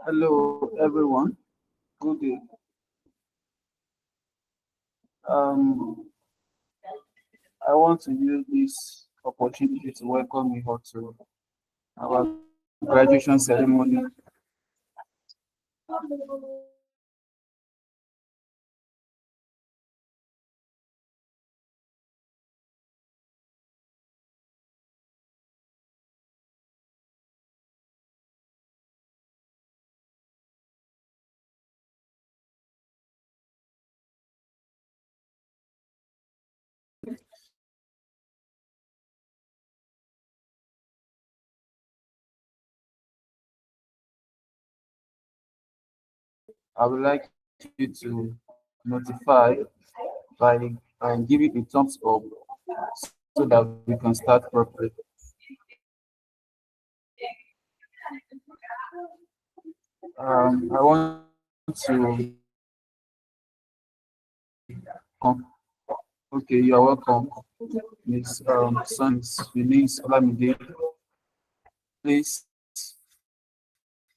Hello, everyone. Good day. Um, I want to use this opportunity to welcome you all to our graduation ceremony. I would like you to notify by giving a thumbs up so that we can start properly. I want to. Okay, you are welcome. Miss Son's Eunice Olamide, please,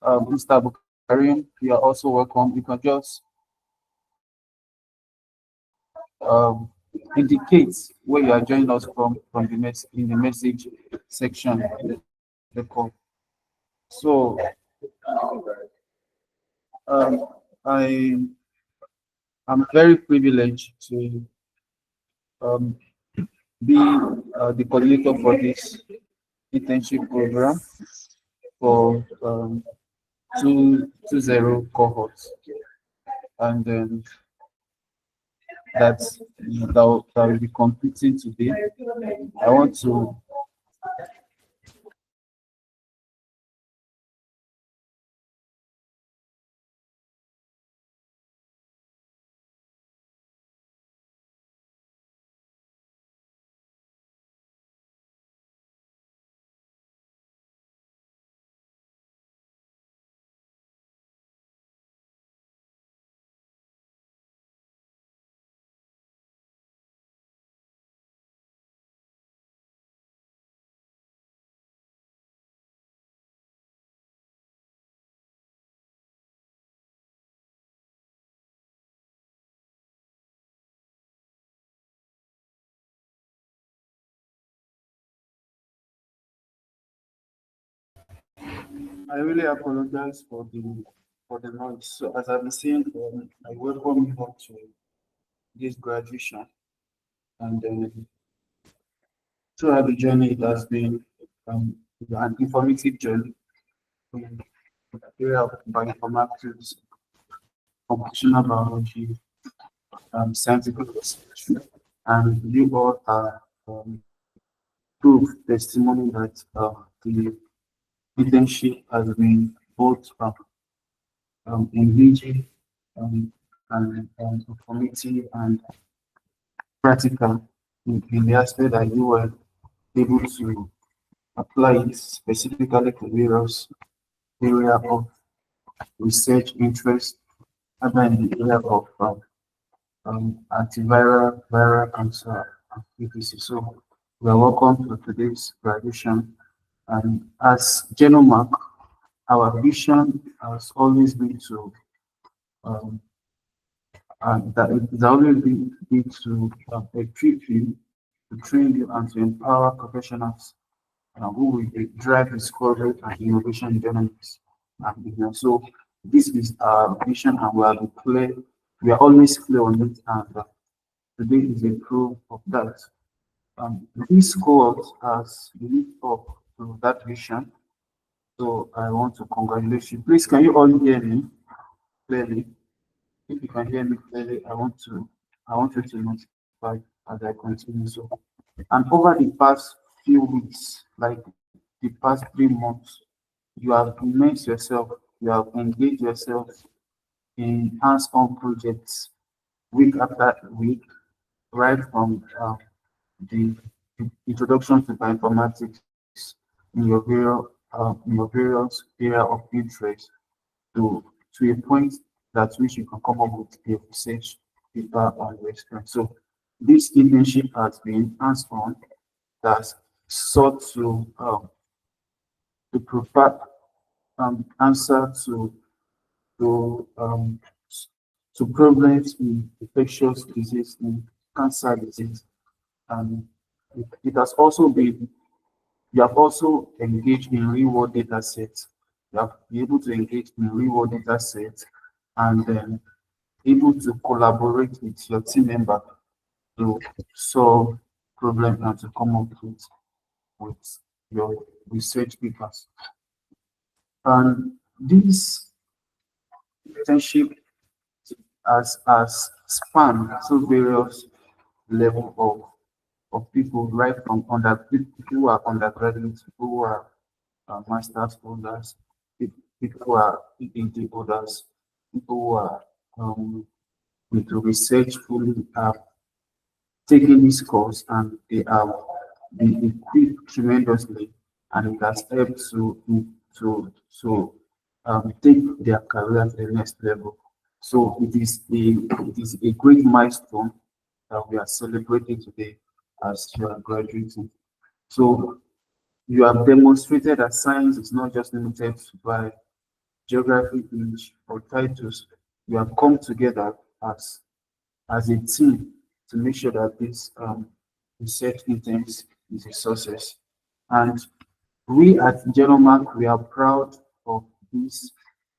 Mr. Bukarim, you are also welcome. You can just indicate where you are joining us from the in the message section of the call. So um, I am very privileged to um, be the coordinator for this internship program for 220 cohorts, and then that will be completing today. I want to I really apologize for the noise. So as I've been saying, I welcome you all to this graduation, and throughout the journey, it has been um, an informative journey in the area of bioinformatics, computational biology, scientific research, and you all are proof testimony that the internship has been both engaging and informative and practical in the aspect that you were able to apply it specifically to various area of research interest, other in the area of antiviral, viral cancer, and etc. So we are welcome to today's graduation. And as Genomark, our vision has always been to um, that it has always been to equip you, to train you, and to empower professionals who will drive discovery and innovation dynamics and business. So this is our vision, and we are always clear on it, and today is a proof of that. This cohort has lived up to that vision. So I want to congratulate you. Please, can you all hear me clearly? If you can hear me clearly, I want you to notify as I continue. So, and over the past few weeks, like the past 3 months, you have immersed yourself, you have engaged yourself in hands-on projects week after week, right from the introduction to bioinformatics in your various area of interest to a point that which you can come up with a research paper on your experience. So this internship has been hands-on, that's sought to provide answer to um, to problems in infectious disease, in cancer disease. And it has also been, you have also engaged in real world data sets. You have been able to engage in real world data sets and then able to collaborate with your team member to solve problems and to come up with your research papers. And this internship has spanned so various level of people, right from people who are undergraduates, people who are master's holders, people who are PhD holders, people who are into research fully have taken this course and they have been equipped tremendously, and it has helped to take their career to the next level. So it is a great milestone that we are celebrating today as you are graduating. So you have demonstrated that science is not just limited by geography, age, or titles. You have come together as a team to make sure that this research intent is a success. And we at Genomark, we are proud of this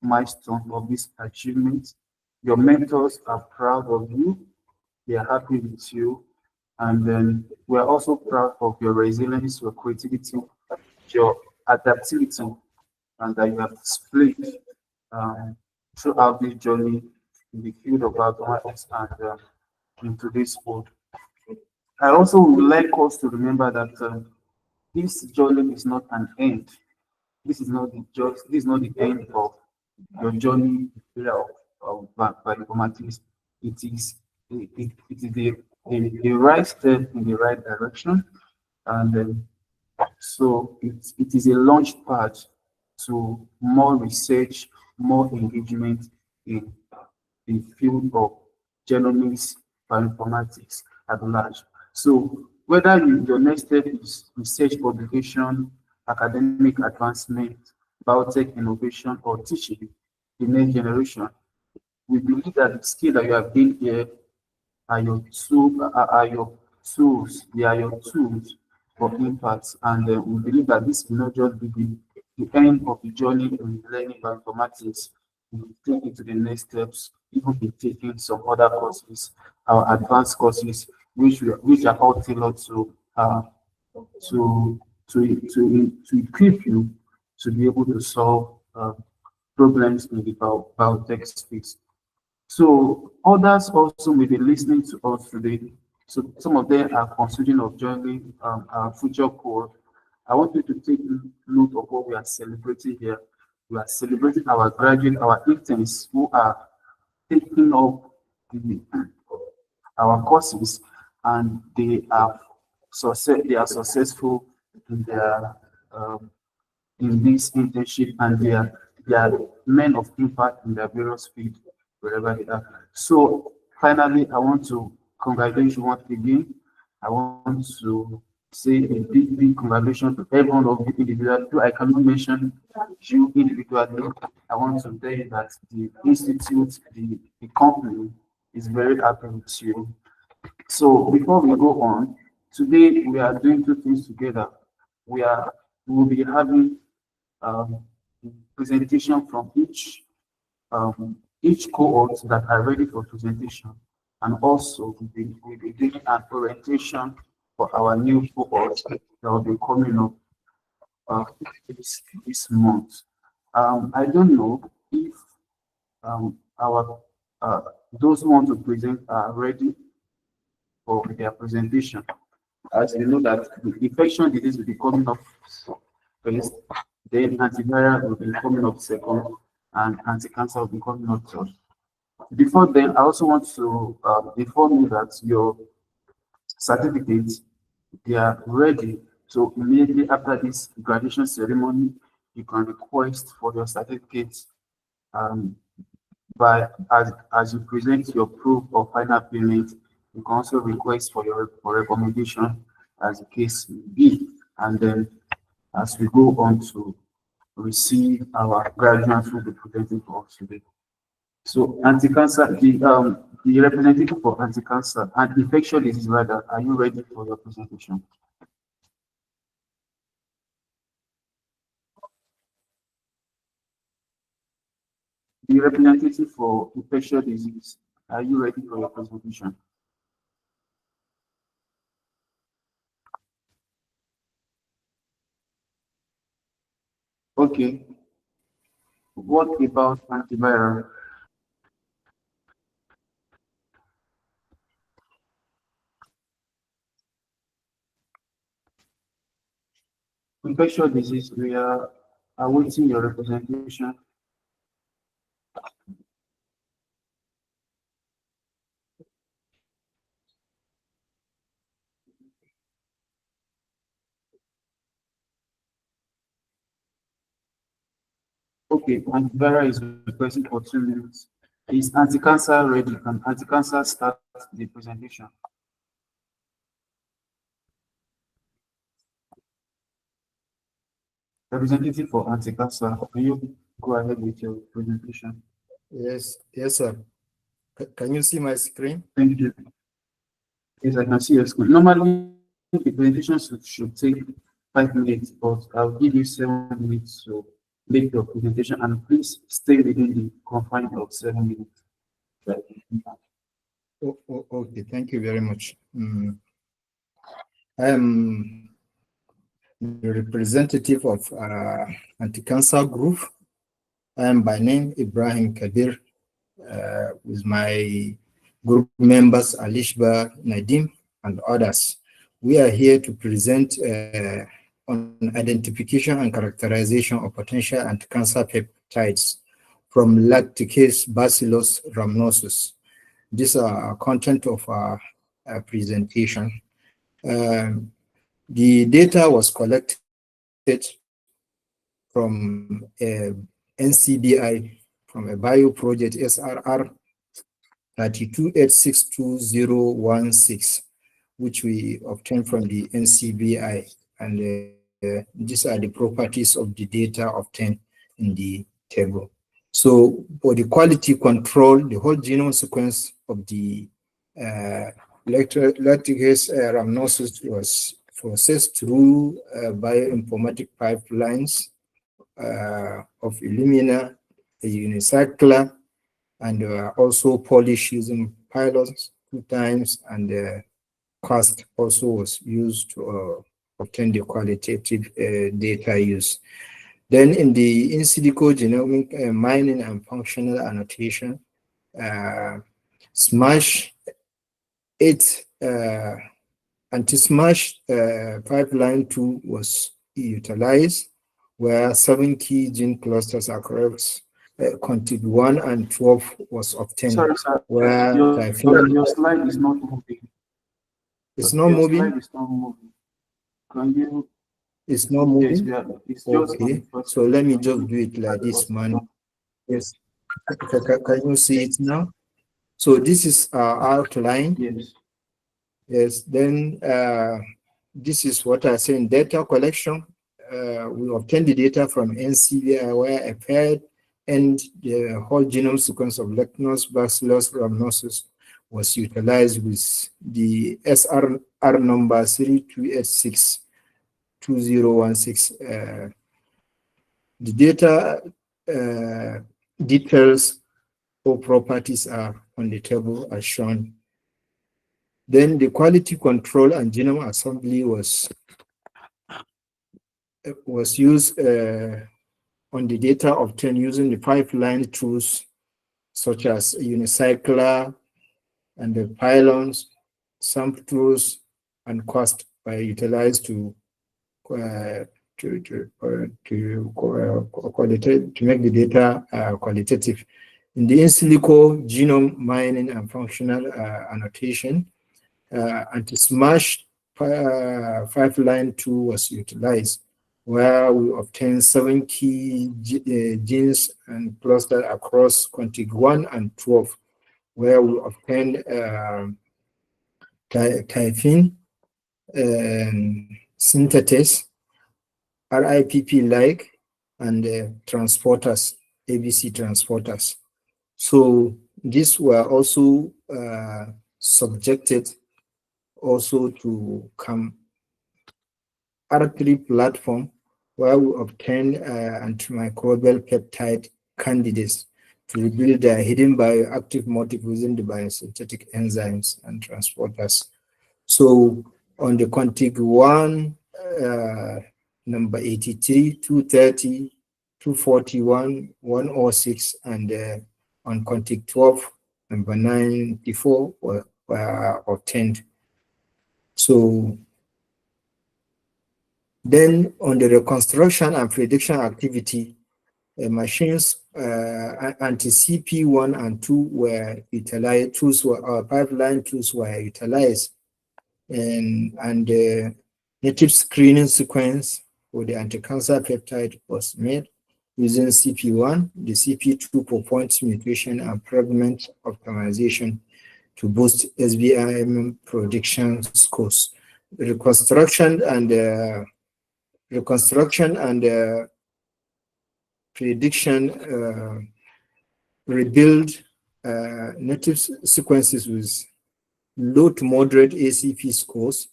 milestone, of this achievement. Your mentors are proud of you. They are happy with you. And then we are also proud of your resilience, your creativity, your adaptivity, and that you have displayed um, throughout this journey in the field of mathematics and in today's world. I also would like us to remember that this journey is not an end. This is not the end of your journey in the area of bioinformatics. It is a right step in the right direction, and it is a launch pad to more research, more engagement in the field of genomics, bioinformatics at large. So whether your next step is research publication, academic advancement, biotech innovation, or teaching the next generation, we believe that the skill that you have gained here are your tools. They are your tools for impact, and we believe that this will not just be the end of the journey in learning bioinformatics. We will take it to the next steps, even in taking some other courses, our advanced courses, which are all tailored to to equip you to be able to solve problems in the biotech space. So others also may be listening to us today. So some of them are considering of joining our future cohort. I want you to take note of what we are celebrating here. We are celebrating our graduates, our interns who are taking up the, our courses, and they are successful in their in this internship, and they are men of impact in their various fields wherever they are. So finally, I want to congratulate you once again. I want to say a big congratulations to everyone of you individually. Though I cannot mention you individually, I want to tell you that the institute, the company is very happy with you. So before we go on, today we are doing two things together. We will be having um, presentation from each cohort that are ready for presentation, and also we'll be doing an orientation for our new cohort that will be coming up uh, this month. I don't know if our those who want to present are ready for their presentation. As you know that the infection disease will be coming up first, then antiviral will be coming up second, and anti-cancer will be coming up third. Before then, I also want to inform you that your certificates, they are ready. So immediately after this graduation ceremony, you can request for your certificates um, by as you present your proof of final payment. You can also request for your for recommendation as the case may be, and then as we go on to receive our graduates who will be presenting for us today. So anti-cancer, the representative for anti-cancer and infectious disease rather, are you ready for your presentation? The representative for infectious disease, are you ready for your presentation? Okay. What about antiviral? Infectious disease, we are awaiting your representation. Okay, antiviral is requesting for 2 minutes. Is anti-cancer ready? Can anti-cancer start the presentation? Representative for anti-cancer, can you go ahead with your presentation? Yes, sir. Can you see my screen? Thank you. Yes, I can see your screen. Normally, the presentation should take 5 minutes, but I'll give you 7 minutes to make your presentation, and please stay within the confines of 7 minutes. Okay, thank you very much. I am the representative of anti-cancer group. I am by name Ibrahim Kabir, with my group members Alishba, Nadim, and others. We are here to present on identification and characterization of potential anti-cancer peptides from lacticase Bacillus rhamnosus. These are content of our presentation. The data was collected from NCBI, from a bio project SRR 32862016, which we obtained from the NCBI. And these are the properties of the data obtained in the table. So for the quality control, the whole genome sequence of the lacticase rhamnosus was processed through bioinformatic pipelines of Illumina, a unicycler, and also polish using pilots 2 times, and cost also was used to obtain the qualitative data use. Then in the in silico genomic mining and functional annotation, SMASH 8 anti-SMASH pipeline 2 was utilized, where 7 key gene clusters across contig 1 and 12 was obtained. Sorry, sir. Where your slide is not moving. It's not your moving? Slide is not moving. Can you? It's not moving? Yes, it's okay. So let me just do it like this, man. Yes. Can you see it now? So this is our outline. Yes. Yes. Then this is what I say in data collection. We obtained the data from NCBI, where a paired and the whole genome sequence of Lactobacillus Bacillus rhamnosus was utilized with the SRR number 32862016. The data details or properties are on the table as shown. Then the quality control and genome assembly was used on the data obtained using the pipeline tools such as unicycler and the pylons, sample tools, and cost by utilized to make the data qualitative. In the in silico genome mining and functional annotation, anti-SMASH pipeline 2 was utilized, where we obtained 7 key genes and clustered across contig 1 and 12, where we obtained typhin, synthetase, RIPP-like, and transporters, ABC transporters. So these were also subjected also to come R3 platform, where we obtain antimicrobial peptide candidates to reveal their hidden bioactive motif within the biosynthetic enzymes and transporters. So on the config 1, number 83, 230, 241, 106, and on config 12, number 94 were obtained. So then on the reconstruction and prediction activity, machines anti-CP1 and 2 were utilized, pipeline tools were utilized, and the native screening sequence for the anti-cancer peptide was made using CP1, the CP2 for point mutation and fragment optimization to boost SBIM prediction scores. Reconstruction and prediction rebuild native sequences with low to moderate ACP scores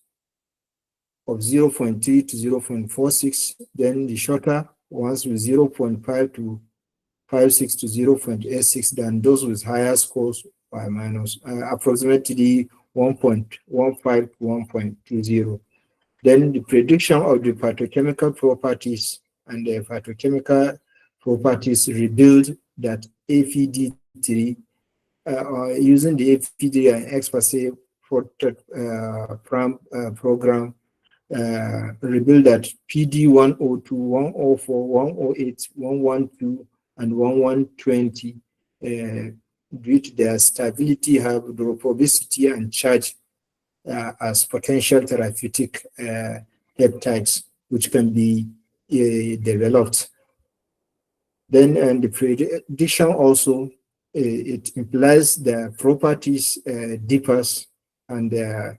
of 0.3 to 0.46, then the shorter ones with 0.5 to 56 to 0.86, then those with higher scores by minus approximately 1.15 to 1.20. Then the prediction of the phytochemical properties and the phytochemical properties revealed that APD3 using the APD and XPASE program revealed that PD 102, 104, 108, 112, and 1120 due to their stability, hydrophobicity, and charge as potential therapeutic peptides, which can be developed. Then, and the prediction also, it implies the properties differs, and the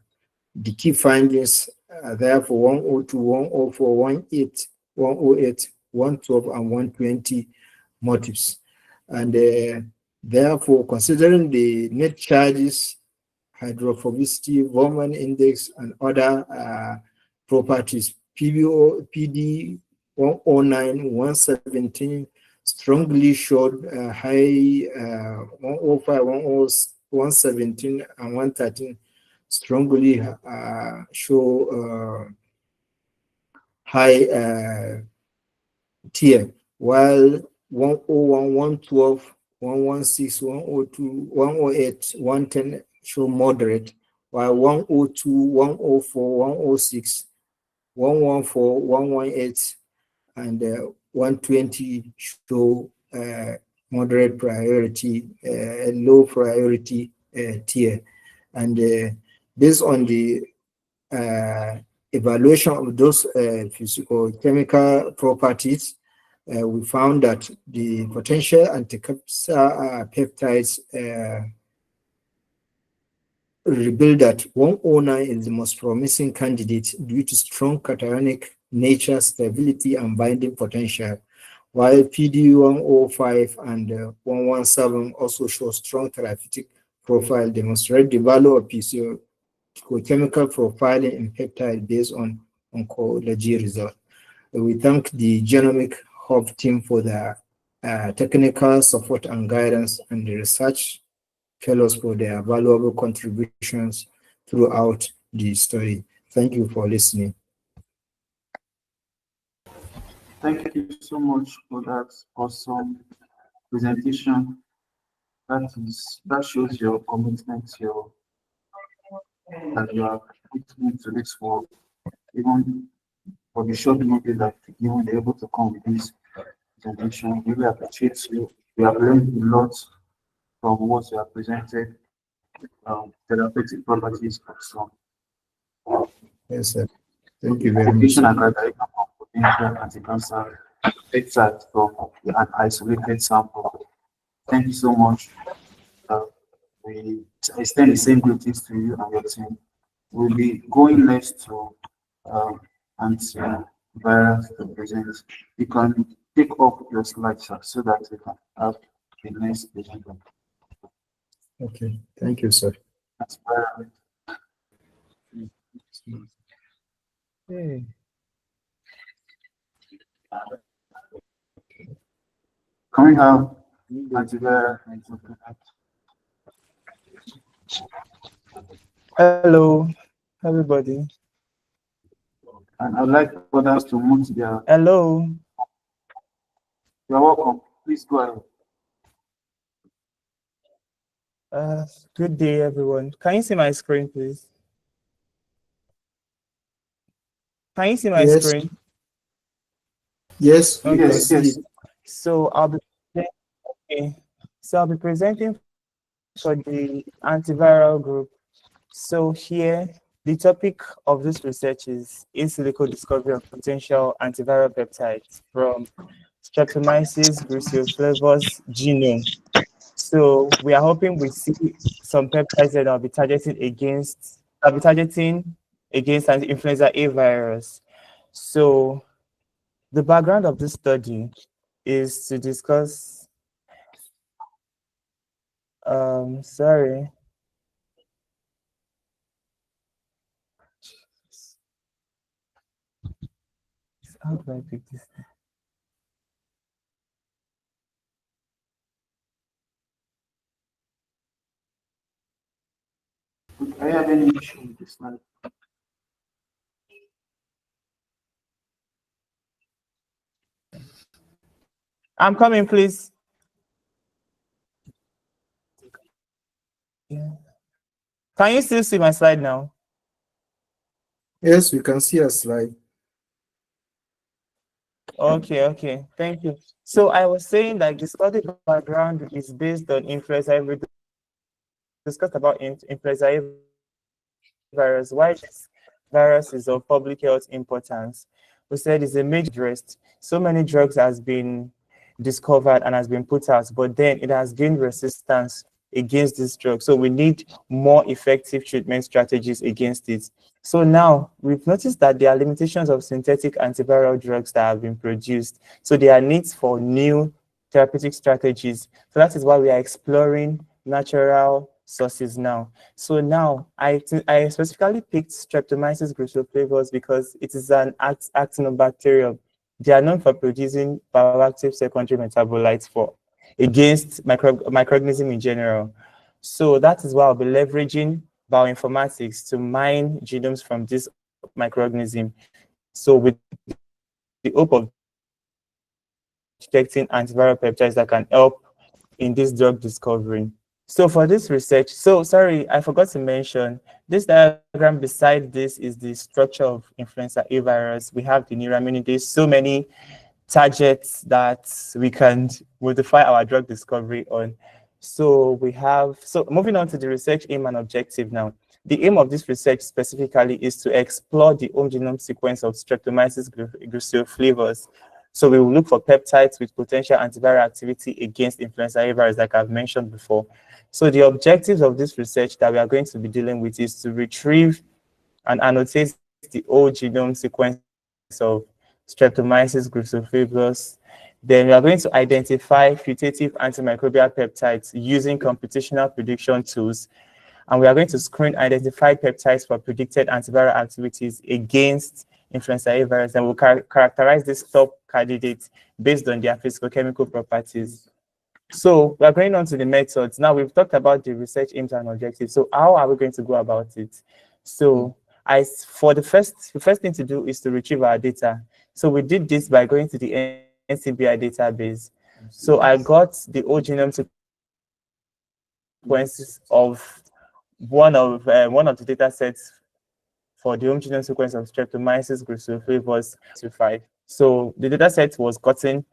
key findings are there for 102, 104, 18, 108, 112, and 120 motifs. And therefore, considering the net charges, hydrophobicity, Bowman index, and other properties, PD 109, 117 strongly showed high 105, 117, and 113 strongly show high tier, while 101, 112, 116, 102, 108, 110 show moderate, while 102, 104, 106, 114, 118, and 120 show moderate priority, low priority tier. And based on the evaluation of those physicochemical properties, we found that the potential anti-cancer peptides revealed that 109 is the most promising candidate due to strong cationic nature, stability, and binding potential, while PD 105 and 117 also show strong therapeutic profile, demonstrate the value of physicochemical profiling in peptide based on oncology results. We thank the Genomic Hub team for the technical support and guidance, and the research fellows for their valuable contributions throughout the study. Thank you for listening. Thank you so much for that awesome presentation. That shows your commitment, that you are putting into this work, even for the short notice that you were able to come with this presentation. We really appreciate you. We have learned a lot from what you have presented, therapeutic properties of some. Yes, sir. Thank you very much. And potential anti-cancer extract from an isolated sample. Thank you so much. We extend the same greetings to you and your team. We'll be going next to antivirus to present. You can take up your slides, sir, so that we can have the next agenda. Okay, thank you, sir. Transparent. Hey. Can we have antivirus and something like Hello, everybody. And I'd like others to mute their. Hello. You're welcome. Please go ahead. Good day, everyone. Can you see my screen, please? Can you see my Yes. screen? Yes, you can Yes, see yes. it. So okay. So I'll be presenting for the antiviral group. So here, the topic of this research is in silico discovery of potential antiviral peptides from Streptomyces bruciflavus genome. So we are hoping we see some peptides that will be targeting against influenza A virus. So the background of this study is to discuss sorry. How do I pick this? I have any issue with this slide. I'm coming, please. Yeah. Can you still see my slide now? Yes, we can see a slide. Okay. Thank you. So I was saying that the study background is based on influenza. We discussed about influenza A virus. Why this virus is of public health importance? We said it's a major addressed. So many drugs has been discovered and has been put out, but then it has gained resistance against this drug. So we need more effective treatment strategies against it. So now we've noticed that there are limitations of synthetic antiviral drugs that have been produced. So there are needs for new therapeutic strategies. So that is why we are exploring natural sources now. So now I specifically picked Streptomyces bruciflavus because it is an actinobacterium. They are known for producing bioactive secondary metabolites for against microorganisms in general. So that is why I'll be leveraging bioinformatics to mine genomes from this microorganism. So with the hope of detecting antiviral peptides that can help in this drug discovery. So for this research, so sorry, I forgot to mention, this diagram beside this is the structure of influenza A virus. We have the neuraminidase, so many targets that we can modify our drug discovery on. So we have, so moving on to the research aim and objective now. The aim of this research specifically is to explore the home genome sequence of Streptomyces bruciflavus. So we will look for peptides with potential antiviral activity against influenza A virus, like I've mentioned before. So the objectives of this research that we are going to be dealing with is to retrieve and annotate the whole genome sequence of Streptomyces bruciflavus. Then we are going to identify putative antimicrobial peptides using computational prediction tools. And we are going to screen identified peptides for predicted antiviral activities against influenza A virus. And we'll characterize these top candidates based on their physicochemical properties. So we're going on to the methods. Now we've talked about the research aims and objectives. So how are we going to go about it? So the first thing to do is to retrieve our data. So we did this by going to the NCBI database. So I got the whole genome sequences of one of the data sets for the home genome sequence of Streptomyces bruciflavus 5. So the data set was gotten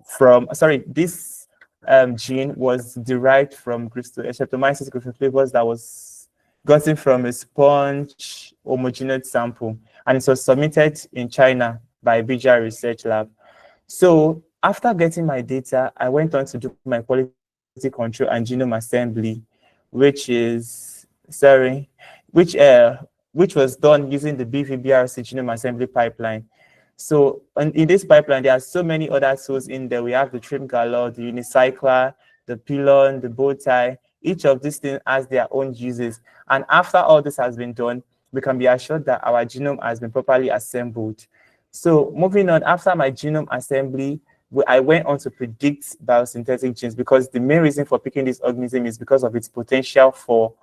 from, this gene was derived from Streptomyces bruciflavus that was gotten from a sponge homogeneous sample, and it was submitted in China by BGR Research Lab. So after getting my data, I went on to do my quality control and genome assembly, which was done using the BVBRC genome assembly pipeline. So in this pipeline, there are so many other tools in there. We have the trim galore, the unicycler, the pylon, the bow tie. Each of these things has their own uses. And after all this has been done, we can be assured that our genome has been properly assembled. So moving on, after my genome assembly, I went on to predict biosynthetic genes, because the main reason for picking this organism is because of its potential for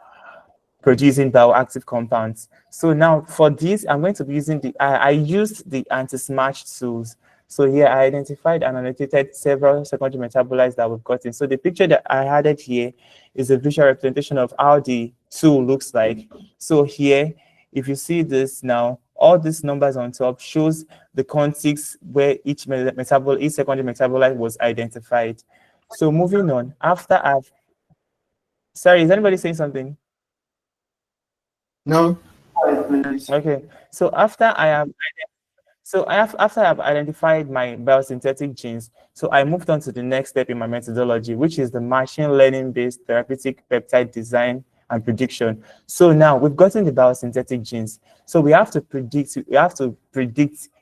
producing bioactive compounds. So now for this, I'm going to be using I used the anti-smash tools. So here I identified and annotated several secondary metabolites that we've gotten. So the picture that I added here is a visual representation of how the tool looks like. So here, if you see this now, all these numbers on top shows the contigs where each secondary metabolite was identified. So moving on, sorry, is anybody saying something? No. Okay, so after after I've identified my biosynthetic genes, so I moved on to the next step in my methodology, which is the machine learning based therapeutic peptide design and prediction. So now we've gotten the biosynthetic genes. So we have to predict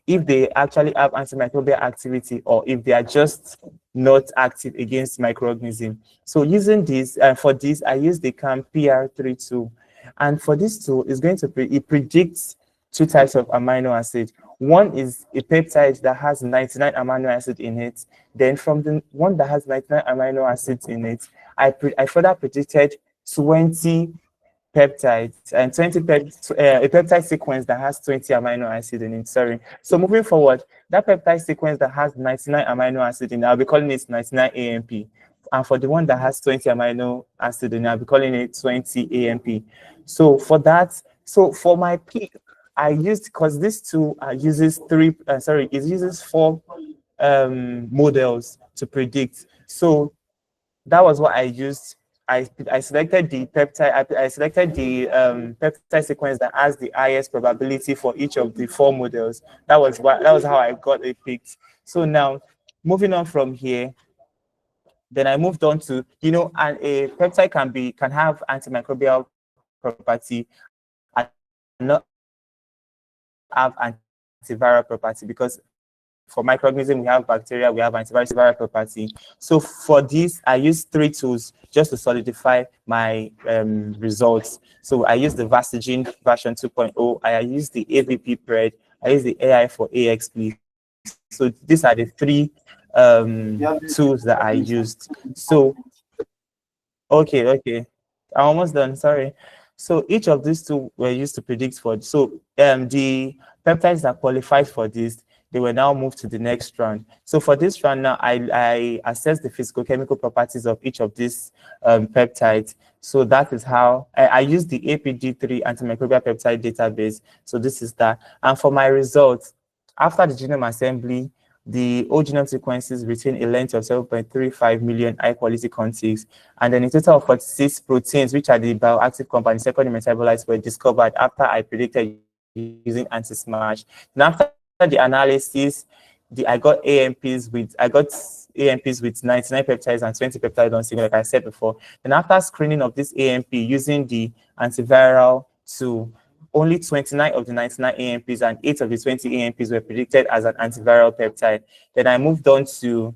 if they actually have antimicrobial activity or if they are just not active against microorganisms. So using this, for this, I use the CAM PR3 tool. And for this tool, it's going to it predicts two types of amino acid. One is a peptide that has 99 amino acids in it. Then from the one that has 99 amino acids in it, I further predicted 20 peptides and a peptide sequence that has 20 amino acids in it. Sorry. So moving forward, that peptide sequence that has 99 amino acids in it, I'll be calling it 99 AMP. And for the one that has 20 amino acids in it, I'll be calling it 20 AMP. So for that, so for my peak, I used, because this tool uses it uses four models to predict. So that was what I used. I selected the peptide. I selected the peptide sequence that has the highest probability for each of the four models. That was how I got it picked. So now, moving on from here, then I moved on to, and a peptide can have antimicrobial property and not have antiviral property, because for microorganisms, we have bacteria, we have antiviral property. So for this, I use three tools just to solidify my results. So I use the Vastagen version 2.0, I use the AVP Pred, I use the AI for AXP. So these are the three tools that I used. So, okay. I'm almost done, sorry. So each of these two were used to predict for, so the peptides that qualified for this, they will now move to the next round. So for this round now, I assess the physical-chemical properties of each of these peptides. So that is how I use the APD3 antimicrobial peptide database. So this is that. And for my results, after the genome assembly, the whole genome sequences retain a length of 7.35 million high-quality contigs, and then a total of 46 proteins, which are the bioactive compounds, secondary metabolites, were discovered after I predicted using anti-smash. And after the analysis, I got AMPs with 99 peptides and 20 peptides on single, like I said before. Then after screening of this AMP using the antiviral tool, only 29 of the 99 AMPs and 8 of the 20 AMPs were predicted as an antiviral peptide. Then I moved on to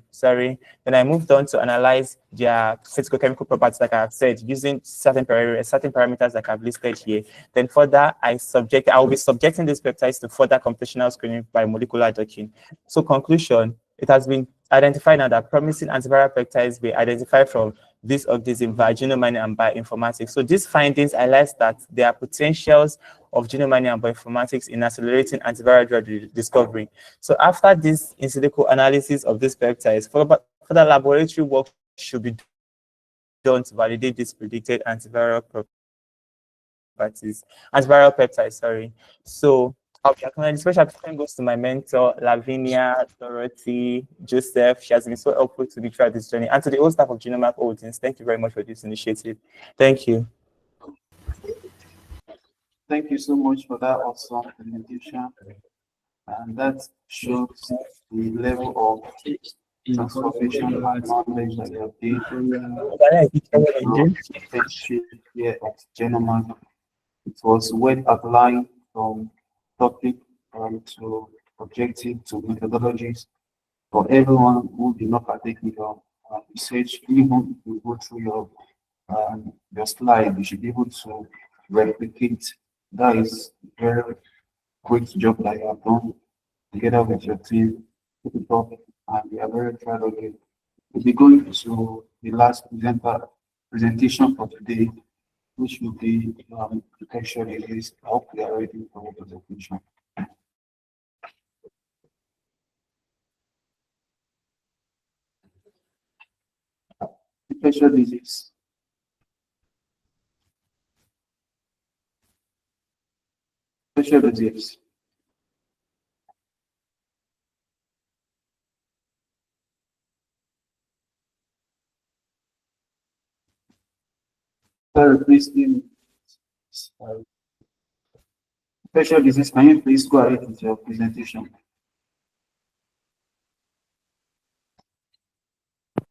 analyze their physicochemical properties, like I've said, using certain parameters like I've listed here. Then further, I will be subjecting these peptides to further computational screening by molecular docking. So conclusion, it has been identified now that promising antiviral peptides were identified from this organism via genome mining and bioinformatics. So these findings highlight that there are potentials of genome mining and bioinformatics in accelerating antiviral drug discovery. So after this in silico analysis of these peptides, further laboratory work should be done to validate these predicted antiviral peptides, sorry. So I'll be acknowledging special attention goes to my mentor, Lavinia, Dorothy, Joseph. She has been so helpful to me throughout this journey, and to the whole staff of Genomic Holdings. Thank you very much for this initiative. Thank you. Thank you so much for that awesome presentation. And that shows the level of transformation and knowledge that you have gained here at Genomark. It was well outlined from topic to objective to methodologies for everyone who did not partake in your research. Even if you go through your slide, you should be able to replicate. That is very great job that you have done together with your team. Keep it up, and we are very proud of you. We'll be going to the last presentation for today, which will be protection against. I hope we are ready for the presentation. Infectious disease. Infectious disease. Sorry, please. Infectious disease. Can you please go ahead with your presentation?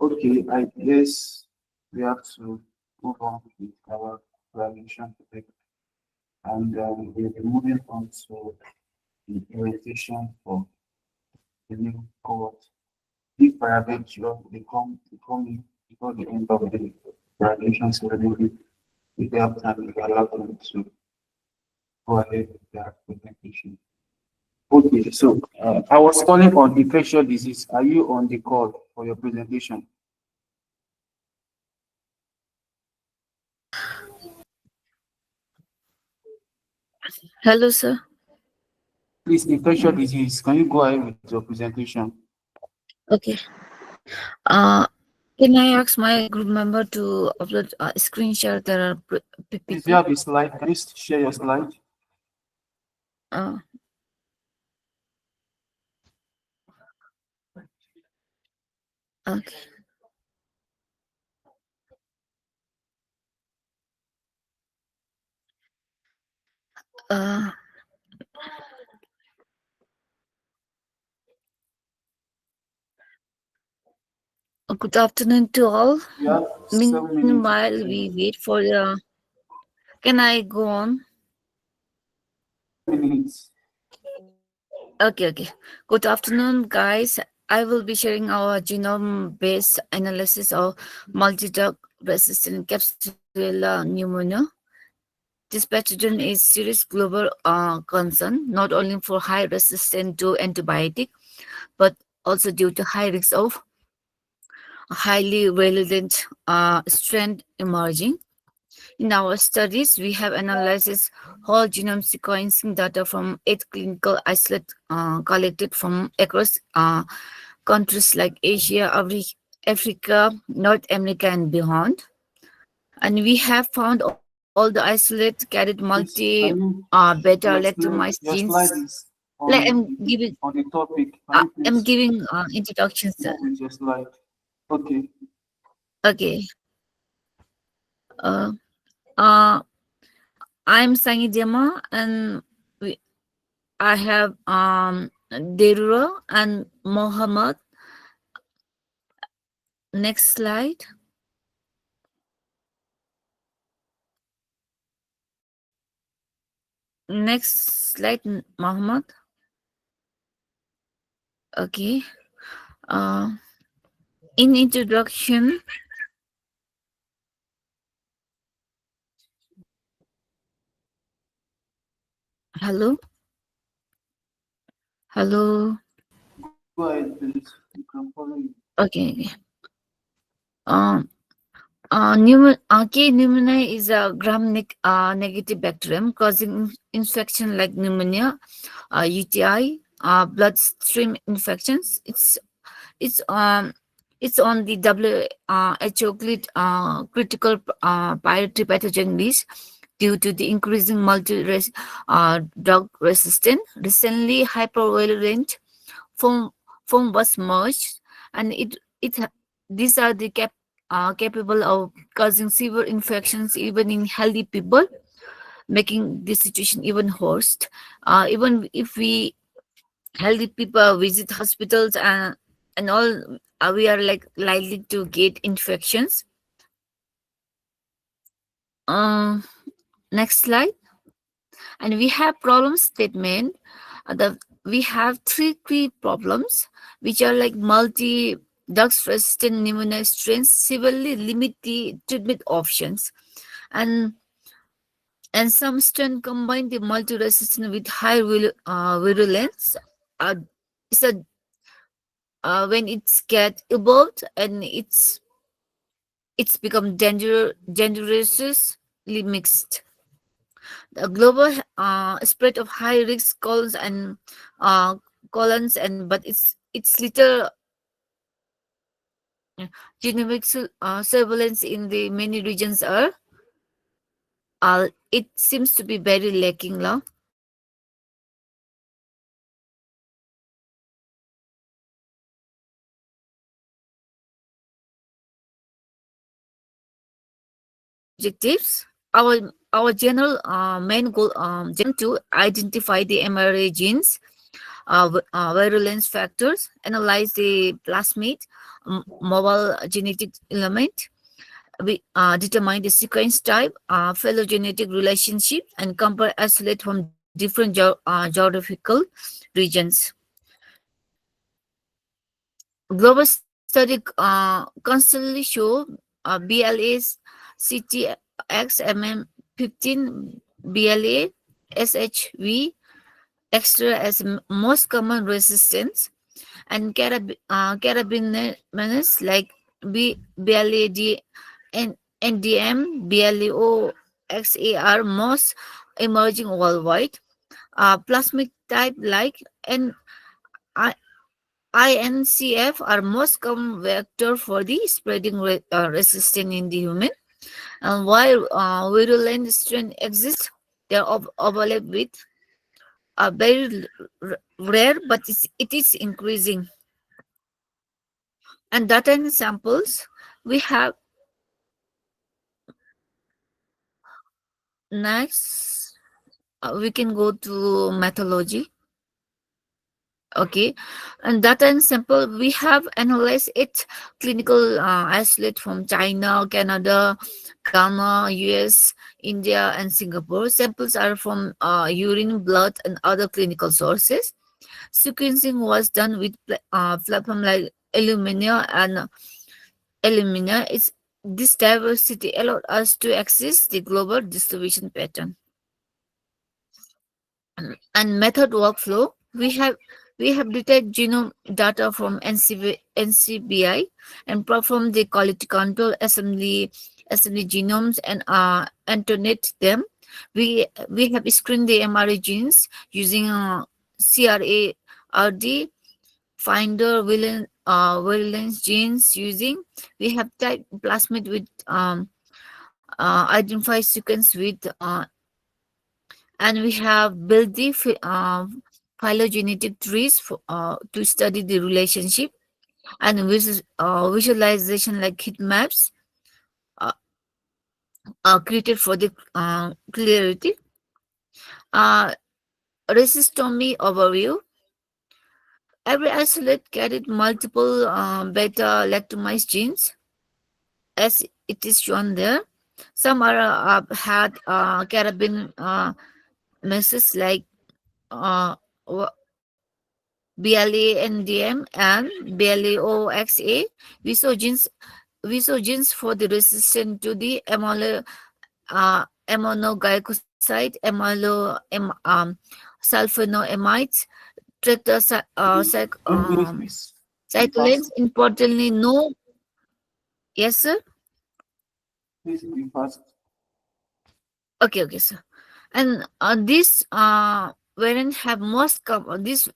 Okay, I guess we have to move on with our presentation today, and we'll be moving on to the orientation for the new cohort. If peradventure they come in before the end of the graduation ceremony, if they have time, we allow them to go ahead with their presentation. Okay, so I was calling on infectious disease. Are you on the call for your presentation? Hello, sir. Please, infectious disease. Can you go ahead with your presentation? Okay. Uh, can I ask my group member to upload a screen share their If you PPT? have a slide, can you share your slide? Uh, okay. Uh, Good afternoon to all. You have 7 minutes. Meanwhile, we wait for the. Can I go on? Minutes. Okay. Good afternoon, guys. I will be sharing our genome-based analysis of multi-drug resistant Capsular pneumonia. This pathogen is serious global concern, not only for high resistance to antibiotic, but also due to high risk of highly relevant strain emerging. In our studies, we have analyzed whole genome sequencing data from 8 clinical isolates collected from across countries like Asia, Africa, North America, and beyond. And we have found all the isolate carried multi beta lactamase Your genes. slide is Like on the topic. Can you I'm please giving introduction, sir. move with your slide? Okay. Okay. Uh, uh, I'm Sangi Dema, and I have Derura and Mohammed. Next slide. Next slide, Mohammed. Okay. In introduction, hello. Go ahead, please. You can follow me. Okay. K. pneumoniae is a gram-negative bacterium causing infection like pneumonia, UTI, bloodstream infections. It's on the WHO critical priority pathogen list due to the increasing drug resistant. Recently, hypervirulent form was merged, and these are the capable of causing severe infections even in healthy people, making the situation even worse. Even if we healthy people visit hospitals and all, we are like likely to get infections. Next slide. And we have problem statement. The we have three key problems, which are like multi drugs resistant pneumonia strains severely limit the treatment options, and some strain combine the multi resistant with high virulence. Uh, it's a when it's get evolved and it's become dangerously mixed. The global spread of high risk uh, colons and but it's little genomic surveillance in the many regions are it seems to be very lacking now. Objectives. Our general main goal to identify the mRNA genes, virulence factors, analyze the plasmid, mobile genetic element. We determine the sequence type, phylogenetic relationship, and compare isolate from different geographical regions. Global study constantly show BLA's CTXMM15 BLA SHV extra as most common resistance, and carabiners like BLAD and NDM, BLAO, XAR most emerging worldwide. Plasmid type like I- INCF are most common vector for the spreading resistance in the human. And while virulent strain exists, they are overlap with very rare, but it is increasing. And data and samples, we have next, we can go to methodology. Okay, and data and sample, we have analyzed it clinical isolate from China, Canada, Ghana, US, India, and Singapore. Samples are from urine, blood, and other clinical sources. Sequencing was done with platform like Illumina and Illumina. This diversity allowed us to access the global distribution pattern. And method workflow, we have detected genome data from NCBI and performed the quality control assembly genomes and annotate them. We have screened the mRNA genes using CRA-RD finder virulence genes using. We have typed plasmid with identify sequence with and we have built the phylogenetic trees to study the relationship, and visualization like heat maps uh, are created for the clarity. Uh, Resistomy overview. Every isolate carried multiple beta lactamase genes, as it is shown there. Some are had carabin messes like uh, BLA-NDM and BLA-OXA. We saw genes for the resistance to the aminoglycoside, sulfonoamides, One minute, please. Be cyclins. fast. Importantly, no. Yes, sir. Please be fast. Okay, sir. And this variant have most this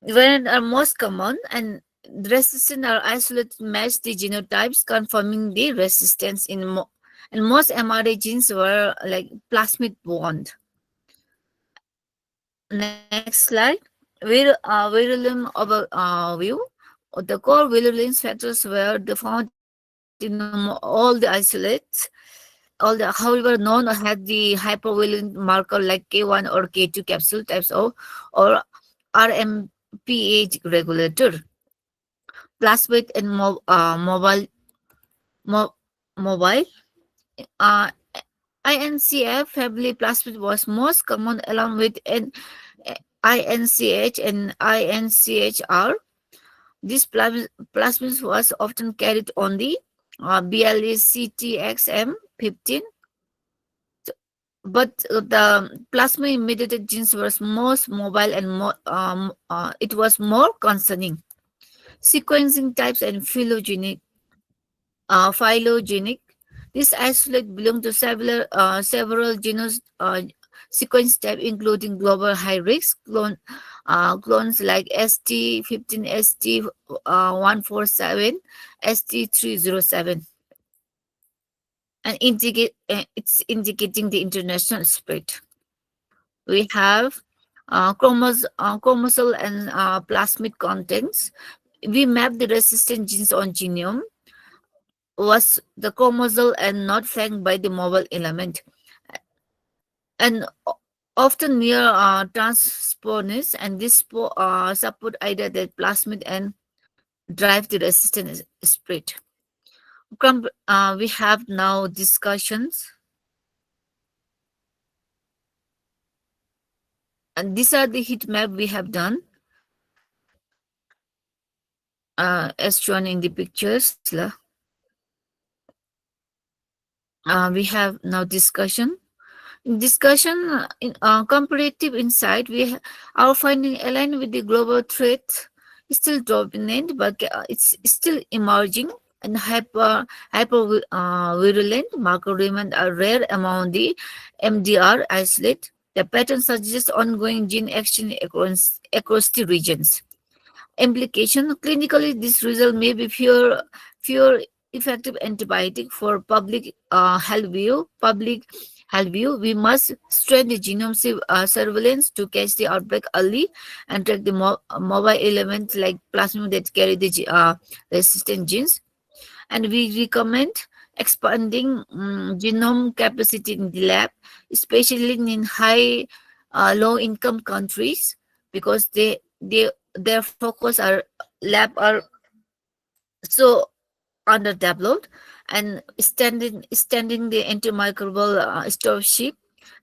variant are most common, and the resistant are isolated match the genotypes confirming the resistance and most mRNA genes were like plasmid bond. Next slide. Virulence overview. The core virulence factors were found in all the isolates. However, none had the hypervalent marker like K1 or K2 capsule types or RMPA regulator. Plasmid and mo- mobile. Uh, INCF family plasmid was most common along with INCH and INCHR. This plasmid was often carried on the BLE-CTXM15, but the plasmid-mediated genes were most mobile and it was more concerning. Sequencing types and phylogenetic. This isolate belong to several genus sequence type, including global high risk clones like ST15, ST147, ST307, and it's indicating the international spread. We have chromosal and plasmid contents. We map the resistant genes on genome was the chromosal and not flanked by the mobile element, and often near transponers, and this support either the plasmid and drive the resistance spread. We have now discussions, and these are the heat map we have done as shown in the pictures. We have now discussion. In discussion, in comparative insight, our finding aligned with the global threat is still dominant, but it's still emerging, and hyper virulent marker remain are rare among the MDR isolate. The pattern suggests ongoing gene exchange across the regions. Implication clinically, this result may be fewer effective antibiotic for public health view. We must strengthen the genome surveillance to catch the outbreak early and track the mobile elements like plasmid that carry the resistant genes. And we recommend expanding genome capacity in the lab, especially in low income countries, because their focus are so underdeveloped, and extending the antimicrobial stewardship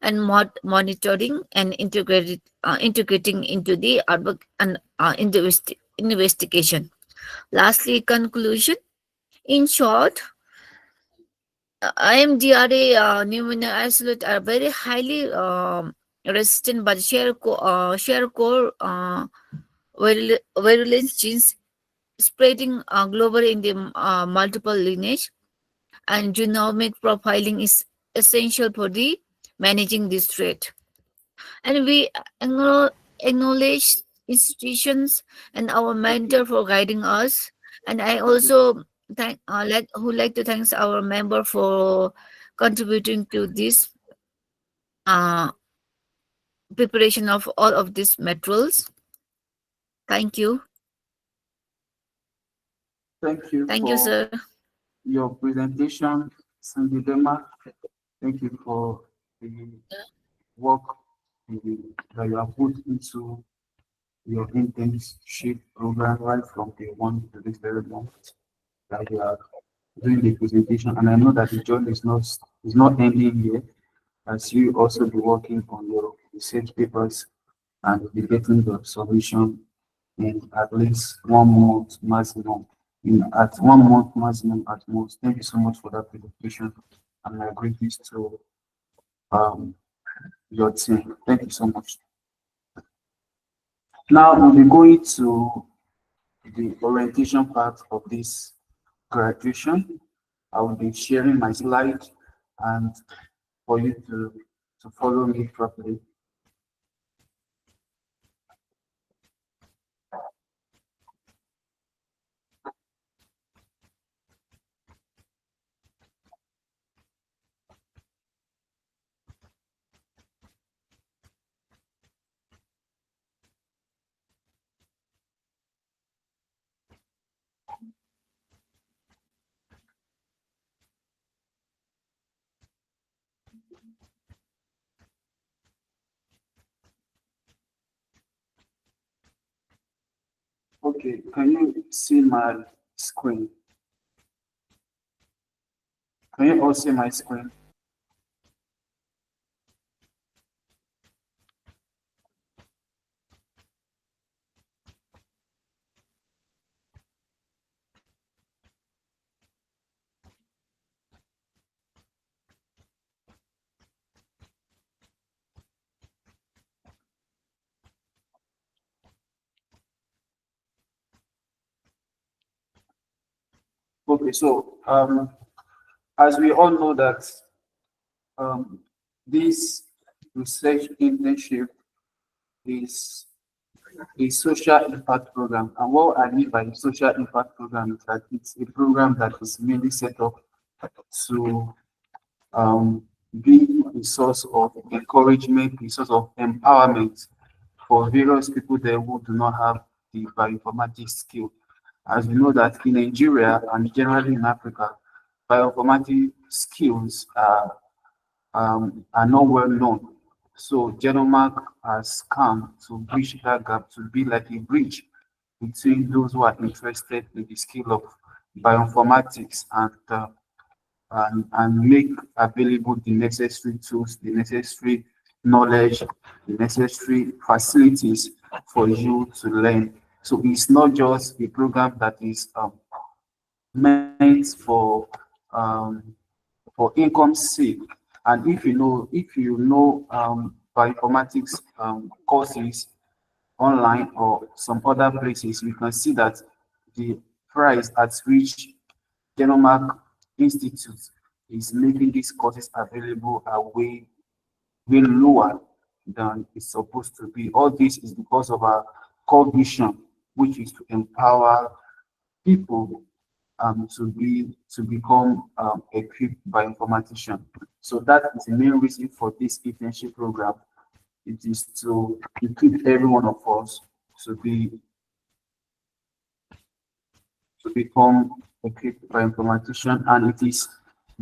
and monitoring and integrating into the outbreak and investigation. Lastly, conclusion. In short, IMDRA pneumonia isolate are very highly resistant, but share core virulence genes spreading globally in the multiple lineage, and genomic profiling is essential for the managing this threat. And we acknowledge institutions and our mentor for guiding us. And I also like to thank our member for contributing to this uh, preparation of all of these materials. Thank you. Thank you Thank you, for sir. your presentation, Sandy Dema. Thank you for the work that you have put into your internship program right from day one to this very moment that you are doing the presentation. And I know that the journey is not ending here, as you also be working on your research papers and be getting the solution in at least 1 month maximum. At 1 month maximum at most. Thank you so much for that presentation, and my greetings to um, your team. Thank you so much. Now we'll be going to the orientation part of this graduation. I will be sharing my slide and for you to follow me properly. Okay, can you see my screen? Can you all see my screen? Okay, so as we all know that um, this research internship is a social impact program. And what I mean by social impact program is that it's a program that is mainly set up to um, be a source of encouragement, a source of empowerment for various people there who do not have the bioinformatics skill. As we know that in Nigeria and generally in Africa, bioinformatics skills are not well known. So Genomark has come to bridge that gap, to be like a bridge between those who are interested in the skill of bioinformatics and make available the necessary tools, the necessary knowledge, the necessary facilities for you to learn. So it's not just a program that is meant um, for income's sake. And if you know bioinformatics courses online or some other places, you can see that the price at which Genomark Institute is making these courses available are way lower than it's supposed to be. All this is because of our core vision, which is to empower people to become equipped by informatician. So that is the main reason for this internship program. It is to equip every one of us to be to become equipped by informatician, and it is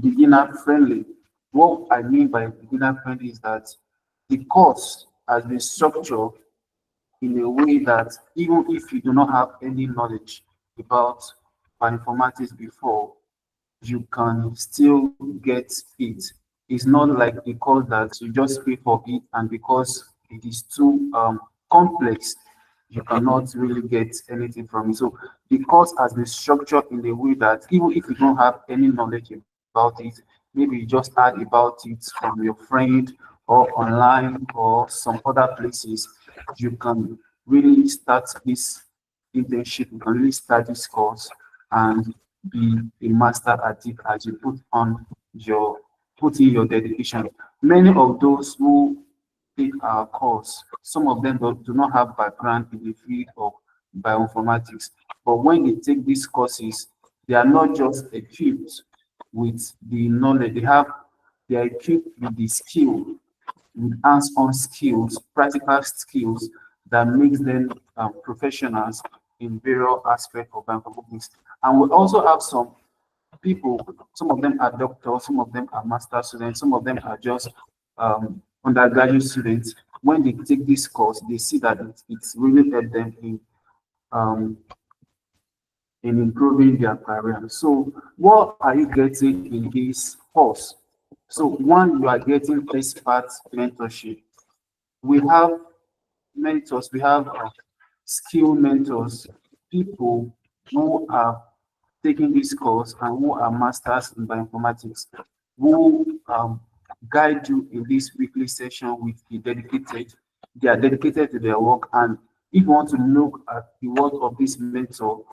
beginner friendly. What I mean by beginner friendly is that the course has been structured in a way that even if you do not have any knowledge about bioinformatics before, you can still get it. It's not like a course that you just pay for it, and because it is too complex, you cannot really get anything from it. So the course has been structured in a way that even if you don't have any knowledge about it, maybe you just heard about it from your friend or online or some other places, you can really start this internship, you can really start this course and be a master at it as you put in your dedication. Many of those who take our course, some of them do not have background in the field of bioinformatics. But when they take these courses, they are not just equipped with the knowledge, they are equipped with the skill, with hands-on skills, practical skills that makes them professionals in various aspects of bioinformatics. And we also have some people, some of them are doctors, some of them are master students, some of them are just undergraduate students. When they take this course, they see that it's really helped them um, in improving their career. So, what are you getting in this course? So, one, you are getting expert mentorship. We have mentors, we have skill mentors, people who are taking this course and who are masters in bioinformatics, who guide you in this weekly session with the dedicated. They are dedicated to their work, and if you want to look at the work of this mentor,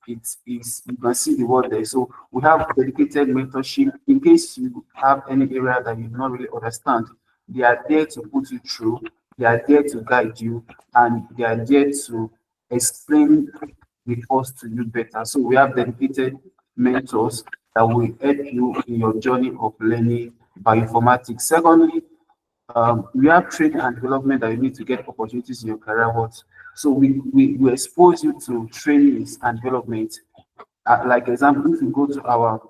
it is you can see the word there. So we have dedicated mentorship in case you have any area that you do not really understand. They are there to put you through. They are there to guide you, and they are there to explain the course to you better. So we have dedicated mentors that will help you in your journey of learning bioinformatics. Secondly, we have training and development that you need to get opportunities in your career. What? So we expose you to trainings and development. Like example, if you go to our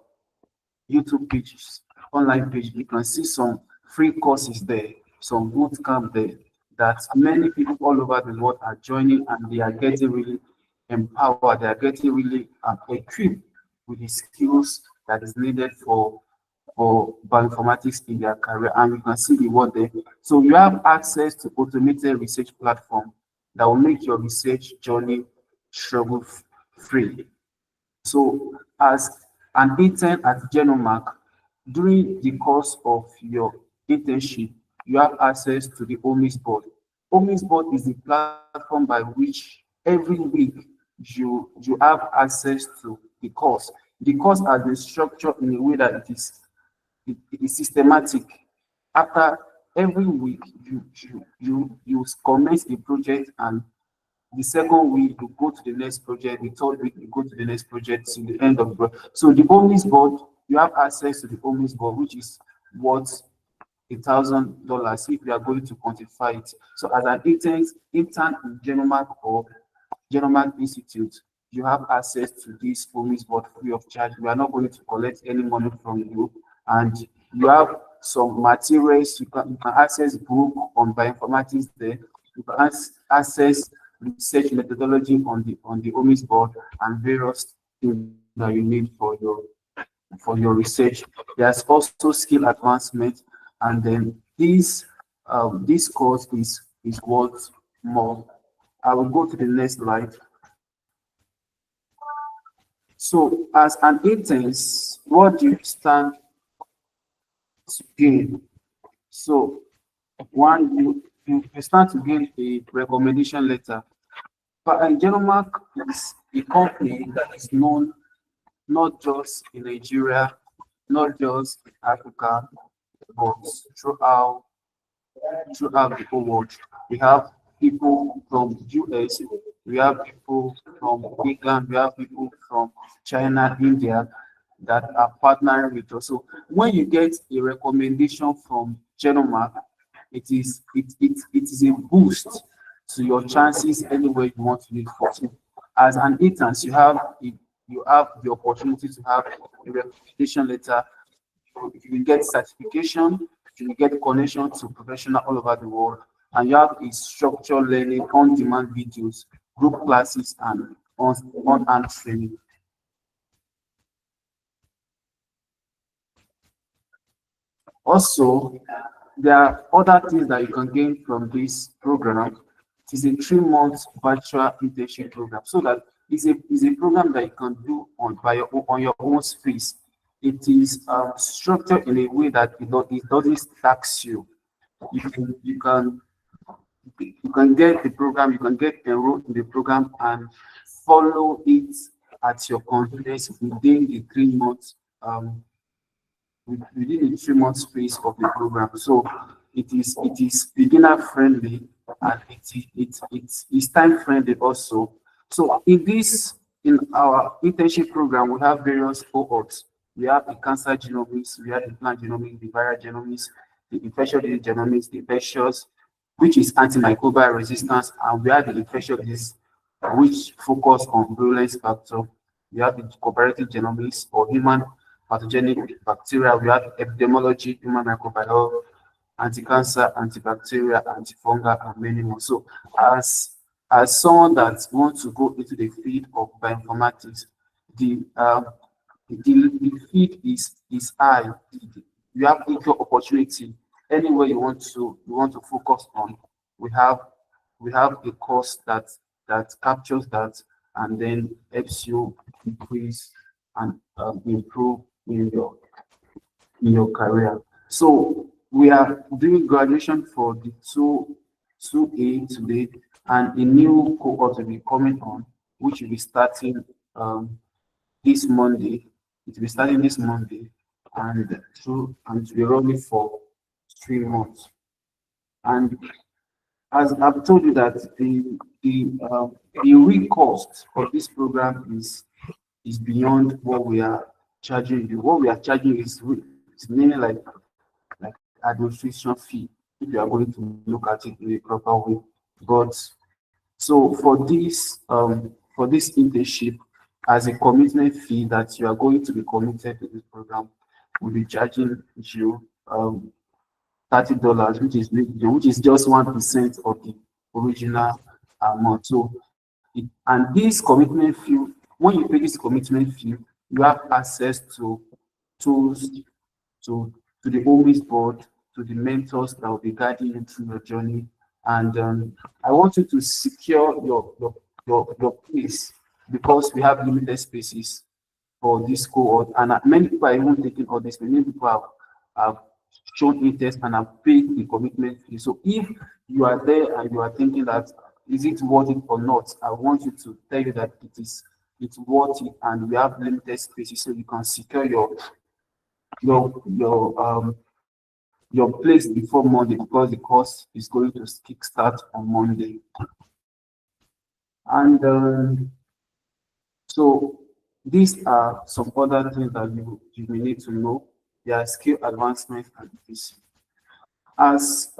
YouTube pages, online page, you can see some free courses there, some boot camp there that many people all over the world are joining, and they are getting really empowered, they are getting really equipped with the skills that is needed for bioinformatics in their career, and you can see the word there. So you have access to automated research platform that will make your research journey struggle free. So, as an intern at Genomark, during the course of your internship, you have access to the Omnis board. Omnis board is the platform by which every week you have access to the course. The course has been structured in a way that it is systematic. After every week, you commence a project, and the second week you go to the next project, the third week you go to the next project to the end of the project. So the Omnis board, you have access to the Omnis board, which is worth $1,000 if you are going to quantify it. So as an intern in Genomark or Genomark Institute, you have access to this Omnis board free of charge. We are not going to collect any money from you, and you have some materials. You can access book on bioinformatics there. You can access research methodology on the Omnis board and various things that you need for your research. There's also skill advancement, and then this course is worth more. I will go to the next slide. So as an intern, what do you stand to gain? So one, you stand to gain a recommendation letter. But Genomark is a company that is known not just in Nigeria, not just in Africa, but throughout the whole world. We have people from the US, we have people from England, we have people from China, India that are partnering with us. So when you get a recommendation from Genomark, it is a boost to your chances anywhere you want to look for. So as an intern, you have the opportunity to have a recommendation letter. You will get certification, you will get connection to professionals all over the world, and you have a structured learning, on-demand videos, group classes, and on-hand training. Also, there are other things that you can gain from this program. It is a 3-month virtual internship program, so that it's a program that you can do on your own space. It is structured in a way that it doesn't tax you. You can get the program, you can get enrolled in the program and follow it at your convenience within the 3 months within the 3 month space of the program. So it is beginner friendly, and it's time friendly also. So in our internship program, we have various cohorts. We have the cancer genomics, we have the plant genomics, the viral genomics, the infectious disease genomics, the infectious, which is antimicrobial resistance, and we have the infectious disease, which focus on virulence factor. We have the comparative genomics for human pathogenic bacteria. We have epidemiology, human microbiology, anti-cancer, antibacterial, antifungal, and many more. So as someone that wants to go into the field of bioinformatics, the field is high. You have equal opportunity anywhere you want to focus on. We have a course that captures that and then helps you increase and improve in your career. So we are doing graduation for the 2A today, and a new cohort will be coming on, which will be starting this Monday. It will be starting this Monday, and it will be running for 3 months. And as I've told you that the real cost of this program is beyond what we are charging you. What we are charging is mainly like administration fee, if you are going to look at it in a proper way. But so for this internship, as a commitment fee that you are going to be committed to this program, we'll be charging you $30, which is just 1% of the original amount. So and this commitment fee, when you pay this commitment fee, you have access to tools, to the Omnis board, to the mentors that will be guiding you through your journey. And I want you to secure your place, because we have limited spaces for this cohort, and many people are even taking all this. Many people have shown interest and have paid the commitment fee. So if you are there and you are thinking that is it worth it or not, I want you to tell you that it it's worth it, and we have limited spaces, so you can secure your place before Monday, because the course is going to kickstart on Monday. And so these are some other things that you may need to know. There are skill advancement and this. As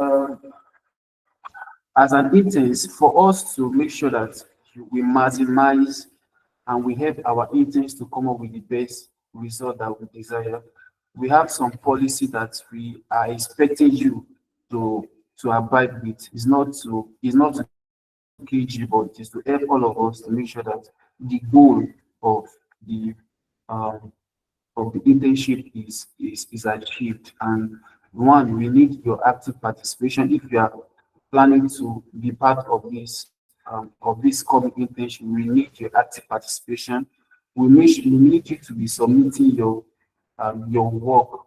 as an interns, for us to make sure that we maximize and we help our interns to come up with the best result that we desire, we have some policy that we are expecting you to abide with. It's not to cage you, but it's to help all of us to make sure that the goal of the um, internship is achieved. And one, we need your active participation. If you are planning to be part of this coming internship, we need your active participation. We need you to be submitting your work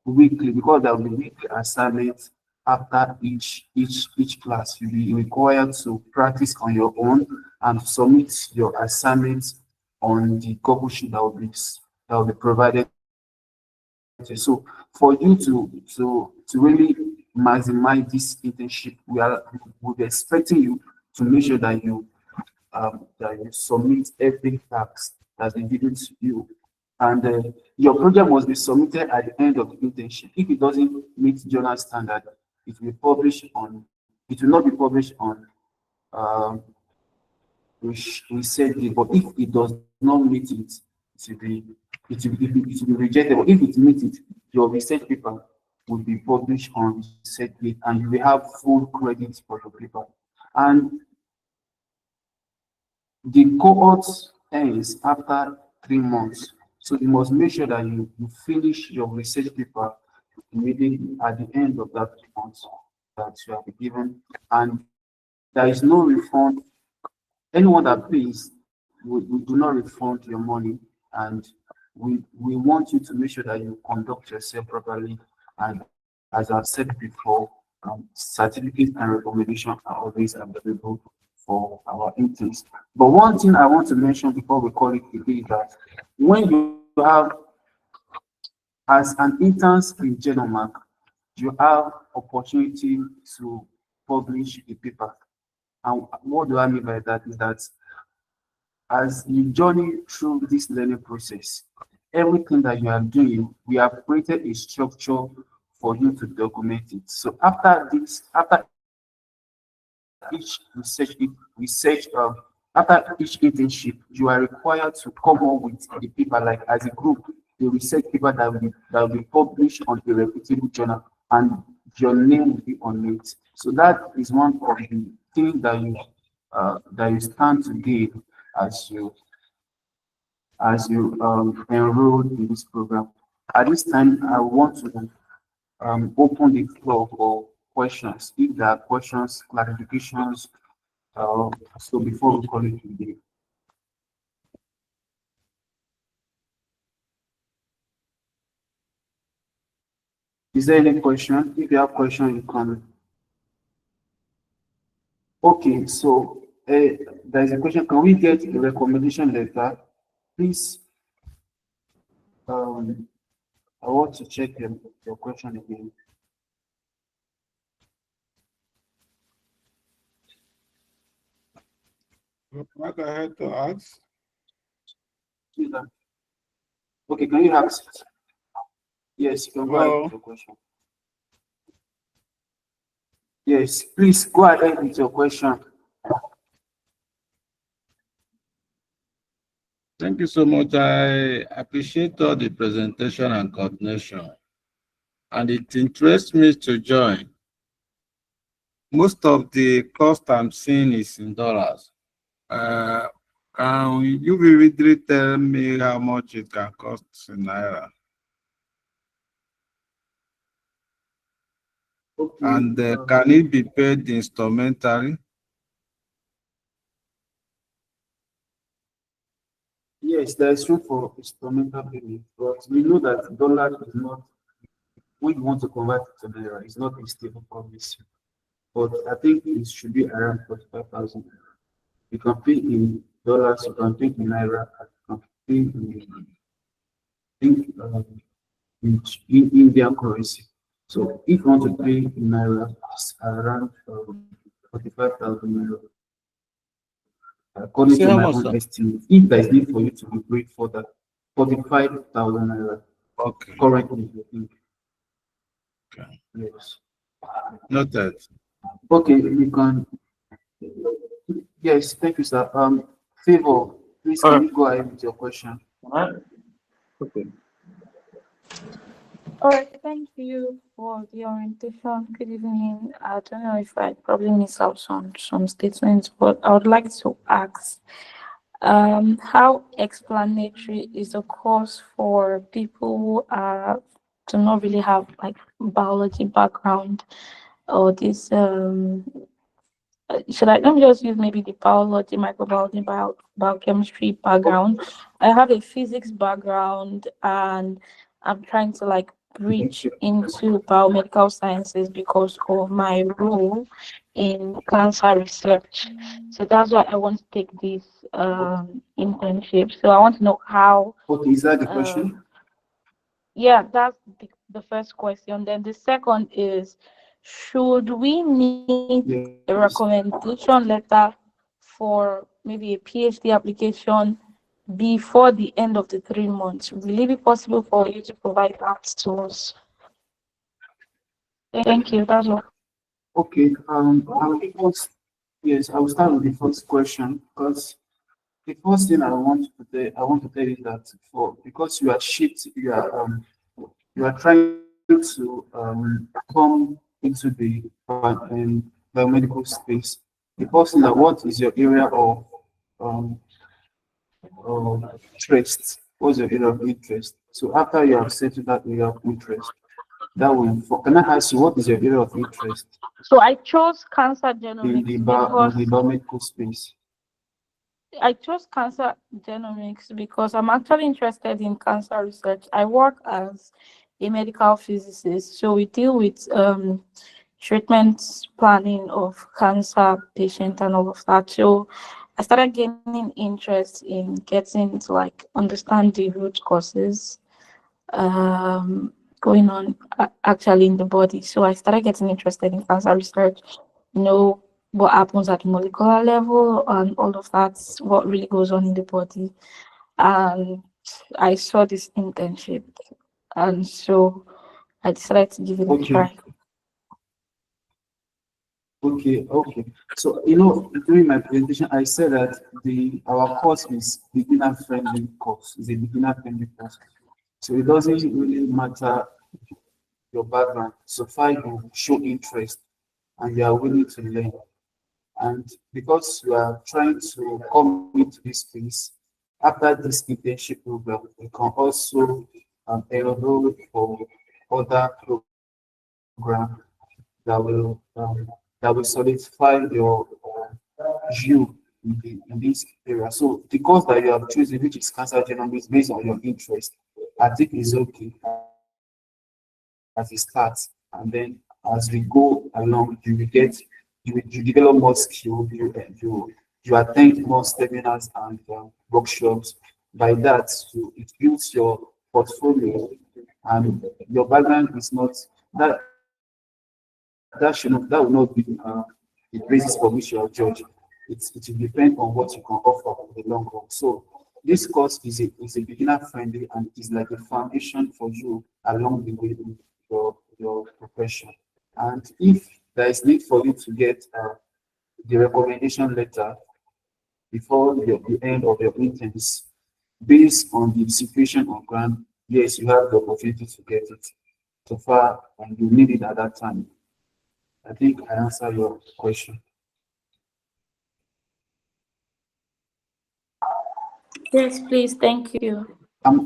weekly, because there will be weekly assignments after each class. You'll be required to practice on your own and submit your assignments on the Google Sheet that will be provided to you. So for you to really maximize this internship, we'll be expecting you to make sure that you submit every task that's been given to you. And your project must be submitted at the end of the internship. If it doesn't meet journal standard, it will not be published on um, we said it, but if it does not meet it will be it will be rejected. But if it meets it, your research paper will be published on research date, and you will have full credit for your paper. And the cohort ends after 3 months. So you must make sure that you finish your research paper immediately at the end of that 3 months that you have been given. And there is no refund. Anyone that pays, we do not refund your money. And we want you to make sure that you conduct yourself properly. And as I've said before, certificates and recommendations are always available for our interns. But one thing I want to mention before we call it a day is that when you have, as an intern in Genomark, you have opportunity to publish a paper. And what do I mean by that is that as you journey through this learning process, everything that you are doing, we have created a structure for you to document it. So after each after each internship, you are required to come up with the paper, like as a group, the research paper that will be published on a reputable journal, and your name will be on it. So that is one of the things that you stand to gain as you enroll in this program. At this time, I want to open the floor for questions. If there are questions, clarifications, so before we call it today. Is there any question? If you have question, you can. Okay, so there is a question. Can we get a recommendation letter? Please, I want to check your question again. What I had to ask? Okay, can you ask? Yes, you can go ahead Hello? with your question. Yes, please go ahead with your question. Thank you so much. I appreciate all the presentation and coordination, and it interests me to join. Most of the cost I'm seeing is in dollars. Can you vividly tell me how much it can cost in naira? Okay. And can it be paid instrumentally? Yes, there is room for instrumental payment, but we know that dollar is not, when you want to convert it to naira, it's not a stable currency. But I think it should be around 45,000. You can pay in dollars, you can pay in naira, you can pay in Indian currency. So if you want to pay in naira, it's around 45,000 naira. According Say to how my much, own sir? estimate, if there is need for you to be paid for that, 45,000 naira Okay. currently, I think. Okay. Yes. Noted. Okay, you can. Yes, thank you, sir. Favor, please All can right. you go ahead with your question? Okay. All right, thank you for the orientation. Good evening. I don't know if I probably missed out on some statements, but I would like to ask how explanatory is the course for people who do not really have like biology background or this should I let me just use maybe the biology, microbiology, biochemistry background. I have a physics background and I'm trying to like bridge into biomedical sciences because of my role in cancer research. So that's why I want to take this internship. So I want to know how Okay, is that the question? yeah, that's the first question. Then the second is, should we need a Yes. recommendation letter for maybe a PhD application before the end of the 3 months? Will it be possible for you to provide that to us? Thank you. That's all. Okay, yes, I will start with the first question because the first thing I want to tell you that because you are trying to come into the biomedical space. The first thing that what is your area um, interest? What's your area of interest? So after you have settled that area of interest, that will can I ask you what is your area of interest So I chose cancer in the genomics because biomedical space? I chose cancer genomics because I'm actually interested in cancer research. I work as a medical physicist, so we deal with treatment planning of cancer patient and all of that. So I started gaining interest in getting to like understand the root causes going on actually in the body. So I started getting interested in cancer research, you know, what happens at molecular level and all of that, what really goes on in the body. And I saw this internship, and so I decided to give it a Okay, try. okay. So during my presentation, I said that the our course is beginner friendly course. It's a beginner friendly course. So it doesn't really matter your background, so far you show interest and you are willing to learn. And because you are trying to come into this space, after this internship program, you can also enroll for other programs that will um, that will solidify your you in this area. So the course that you have chosen, which is cancer genomics, based on your interest, I think is okay as it starts, and then as we go along, you develop more skill, you attend more seminars and workshops. By that, it builds your portfolio, and your background is not that that will not be the basis for which you are judged. It will depend on what you can offer in the long run. So this course is a beginner friendly and is like a foundation for you along the way in your profession. And if there is need for you to get the recommendation letter before the end of your interns, based on the situation on ground, yes, you have the opportunity to get it so far, and you need it at that time. I think I answered your question. Yes, please. Thank you.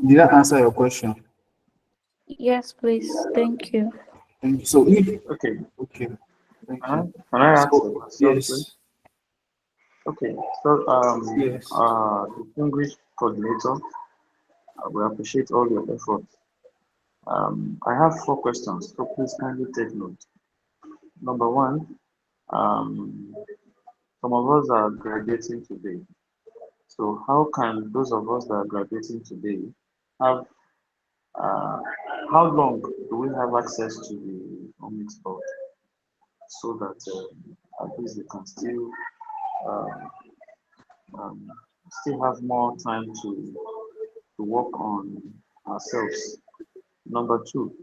Did I answer your question? Yes, please. Thank you. Thank you. So if Okay. okay, thank Uh-huh. you. Can I ask a So question, please? yes, Okay. So, yes. distinguished coordinator, we appreciate all your efforts. I have 4 questions, so please kindly take note. Number one, um, some of us are graduating today. So how can those of us that are graduating today have how long do we have access to the Omix board so that at least they can uh, um, still have more time to work on ourselves. Number two,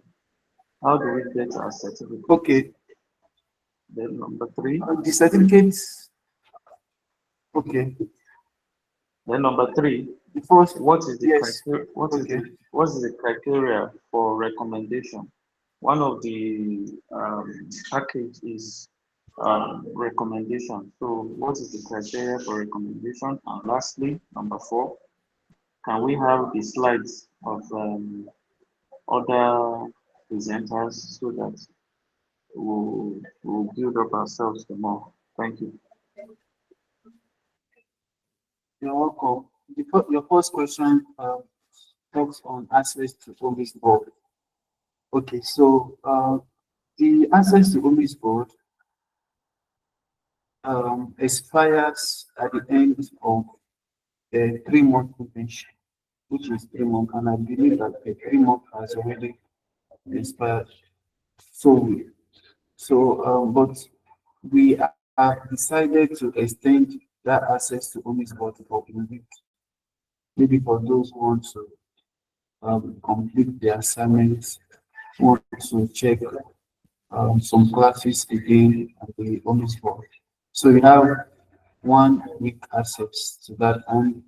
how do we get our certificate? Okay. Then number three. The certificates. Okay. Then number three. The first. What is the Yes. criteria? What is the criteria for recommendation? One of the package is recommendation. So what is the criteria for recommendation? And lastly, number four, can we have the slides of other presenters so that we'll build up ourselves the more? Thank you. You're welcome. Your first question talks on access to Omix board. Okay, so the access to Omix board expires at the end of the 3-month convention, which is 3 months, and I believe that the 3 month has already expired. But we have decided to extend that access to Omix board for a week, maybe for those who want to complete the assignments, want to check some classes again at the Omix board. So we have 1 week access to that, and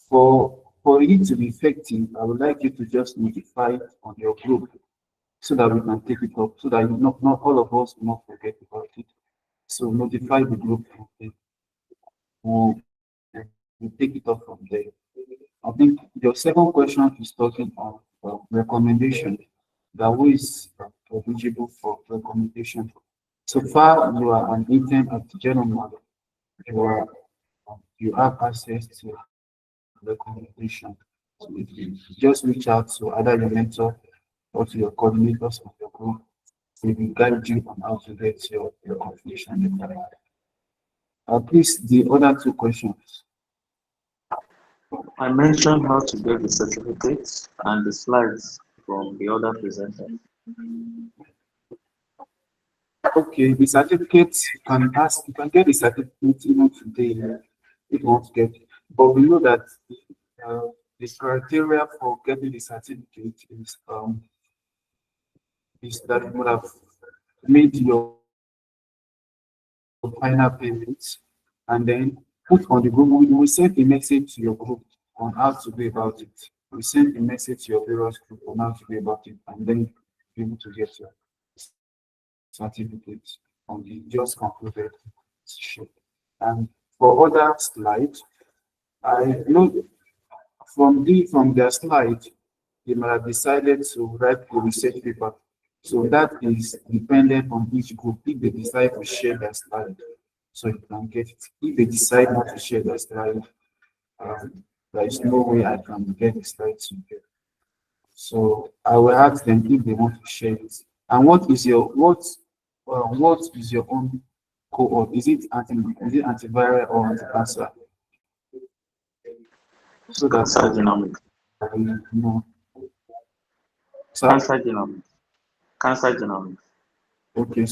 for it to be effective, I would like you to just notify it on your group so that we can take it up, so that not all of us will not forget about it. So notify the group, and we'll take it up from there. I think your second question is talking on recommendation. That who is eligible for recommendation. So far, you are an intern at the general model. You have access to recommendation. So if you just reach out to either your mentor or to your coordinators of your group, they will guide you on how to get your confirmation letter. Please, the other 2 questions. I mentioned how to get the certificates and the slides from the other presenters. Okay, the certificates you can get the certificate even today if you want to get it. But we know that the criteria for getting the certificate is that you would have made your final payments and then put on the group. We send a message to your group on how to go about it. We send a message to your various group on how to go about it, and then be able to get your certificate on the just concluded session. And for other slides, I know from their slide, they might have decided to write a research paper. So that is dependent on each group. If they decide to share their slide, so you can get it. If they decide not to share their slide, there is no way I can get the slide to them. So I will ask them if they want to share it. And what is your own cohort? Is it antiviral or anti-cancer? So that's Cancer genomics. No. Cancer genomics. Cancer genomics. Okay.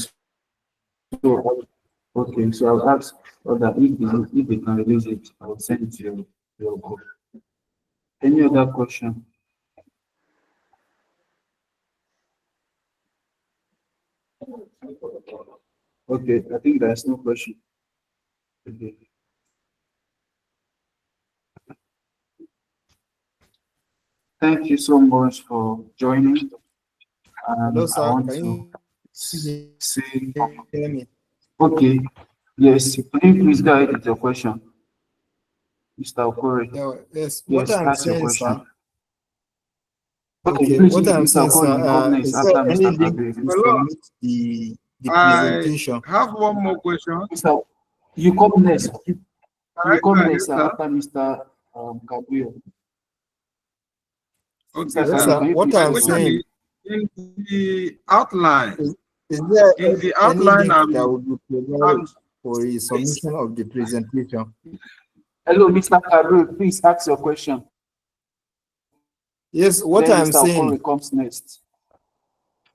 So I'll ask that if they can release it, I will send it to your group. Any other question? Okay, I think there's no question. Okay. Thank you so much for joining. Hello, sir. I want Can to you say, hear me? okay, yes, can you please go ahead with your question, Mr. Okore? Yes, Yes, what I'm ask your saying, question. sir. Okay, Okay, please, what I'm Mr. saying, Okore, you come sir, next is after there any Mr. link Kabir. to Hello. submit the I presentation? have one more question. Mr. You come next. You come Yes, next sir. after Mr. Kabir. Okay, Yes, sir. sir. Can you What please My I'm question saying, is, in the outline, is there in the any outline, link that will be provided for a submission of the presentation? Hello, Mr. Kabir, please ask your question. Yes, what Then I'm Mr. saying, Okori comes next.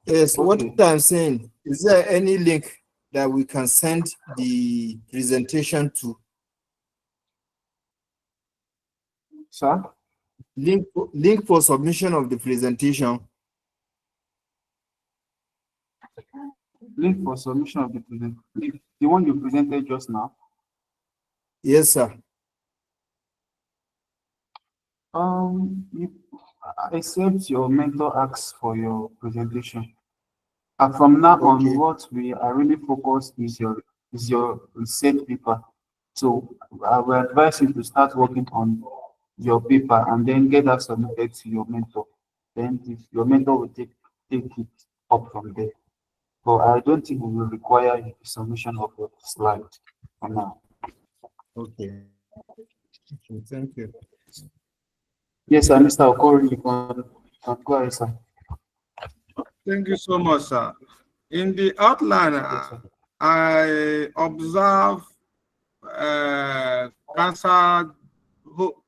yes, what Okay. I'm saying, is there any link that we can send the presentation to? Sir? Link for submission of the presentation. Link for submission of the presentation. The one you presented just now. Yes, sir. You, except your mentor asks for your presentation. And from now on, Okay. what we are really focused is your research paper. So I will advise you to start working on your paper and then get that submitted to your mentor. Then your mentor will take it up from there. But I don't think we will require the submission of your slide for now. Okay. Okay, thank you. Yes, sir, Mr. Okori, you can go ahead, sir. Thank you so much, sir. In the outline, I observe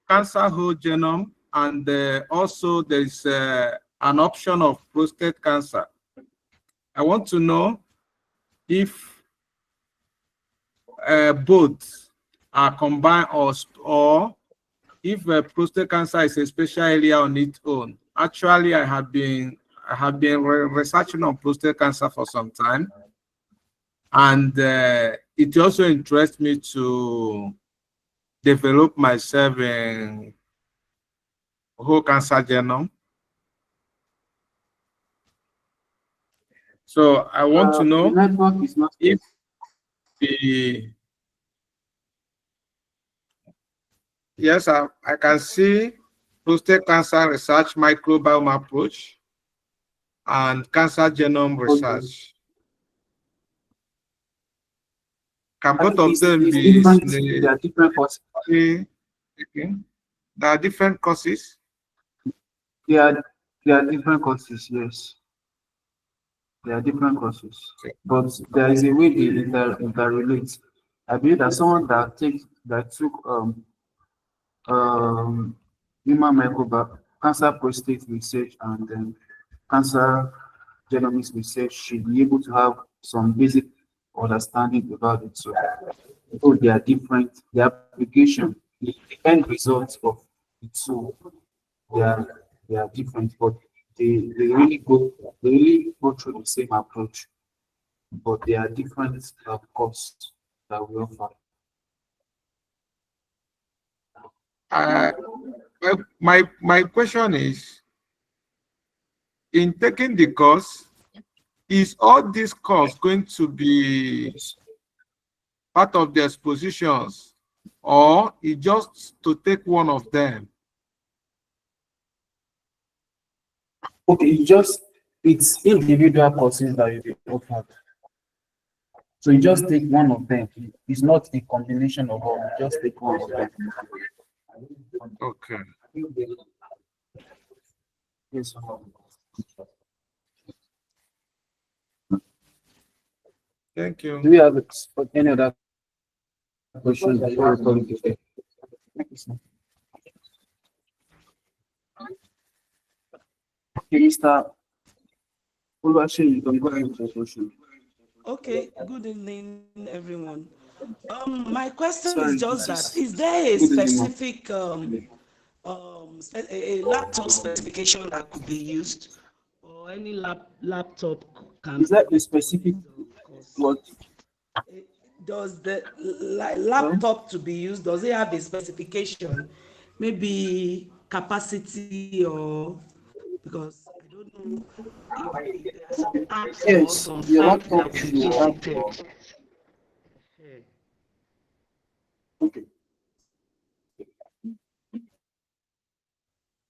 cancer whole genome, and also there is an option of prostate cancer. I want to know if both are combined, or if prostate cancer is a special area on its own. Actually, I have been researching on prostate cancer for some time, and it also interests me to develop myself in whole cancer genome. So I want to The know network is not if the yes, I can see prostate cancer research microbiome approach and cancer genome research. Can both of them it's be different. They are different courses. okay? There are different courses. They are different courses, yes. They are different courses. But there is a way they interrelate. I believe that someone that took um human microbiome, cancer prostate research and cancer genomics research should be able to have some basic understanding about it. So though they are different, the application, the end result of the two, they are they are different, but they really go through the same approach, but they are different costs that we offer. Uh, my question is, in taking the course, is all this course going to be part of the expositions, or it just to take one of them? Okay, it's individual courses that you be offered. So you just take one of them. It's not a combination of all. You just take one of them. Okay. Yes. Thank Do you. we have any other questions before we call it a day? Thank you, sir. Okay, Mr. Oluwaseyi, you can go ahead with your question. Okay, good evening, everyone. My question is Sorry, just this that, is there a good evening, ma'am. specific a laptop specification that could be used, or any laptop can Is be that a used for specific this course? what? Does the laptop to be used, does it have a specification, maybe capacity, or because I don't know if there are some apps or Yes, some your sites laptop that should have. specificated. Okay.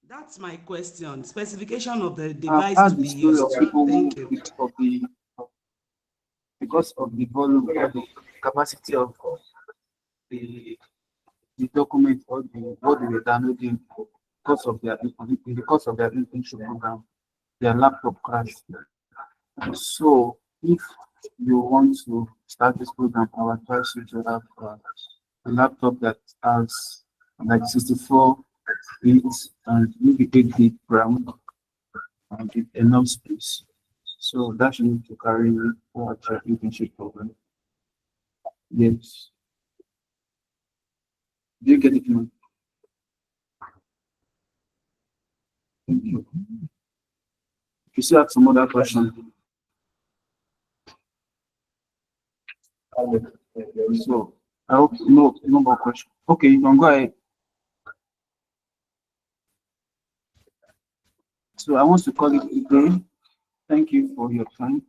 That's my question. Specification of the I've device to heard the be story of used. people Thank who, you. because of the volume or the capacity of the document or what they were downloading because of their internship program, their laptop crashed. So if you want to start this program, I would advise you to have a laptop that has like 64 feet and maybe 8 feet ground and with enough space. So that should need to carry what internship program. Yes. Do you get it now? Thank you. If you still have some other question. So I hope no more question. Okay, you can go ahead. So I want to call it a day. Thank you for your time.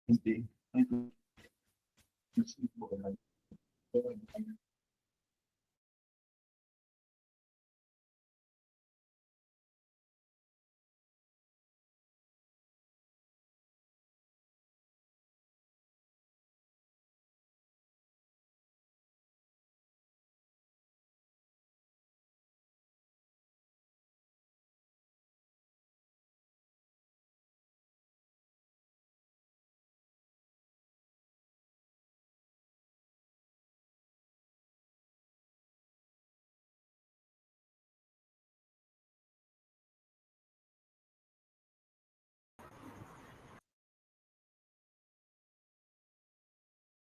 Thank you.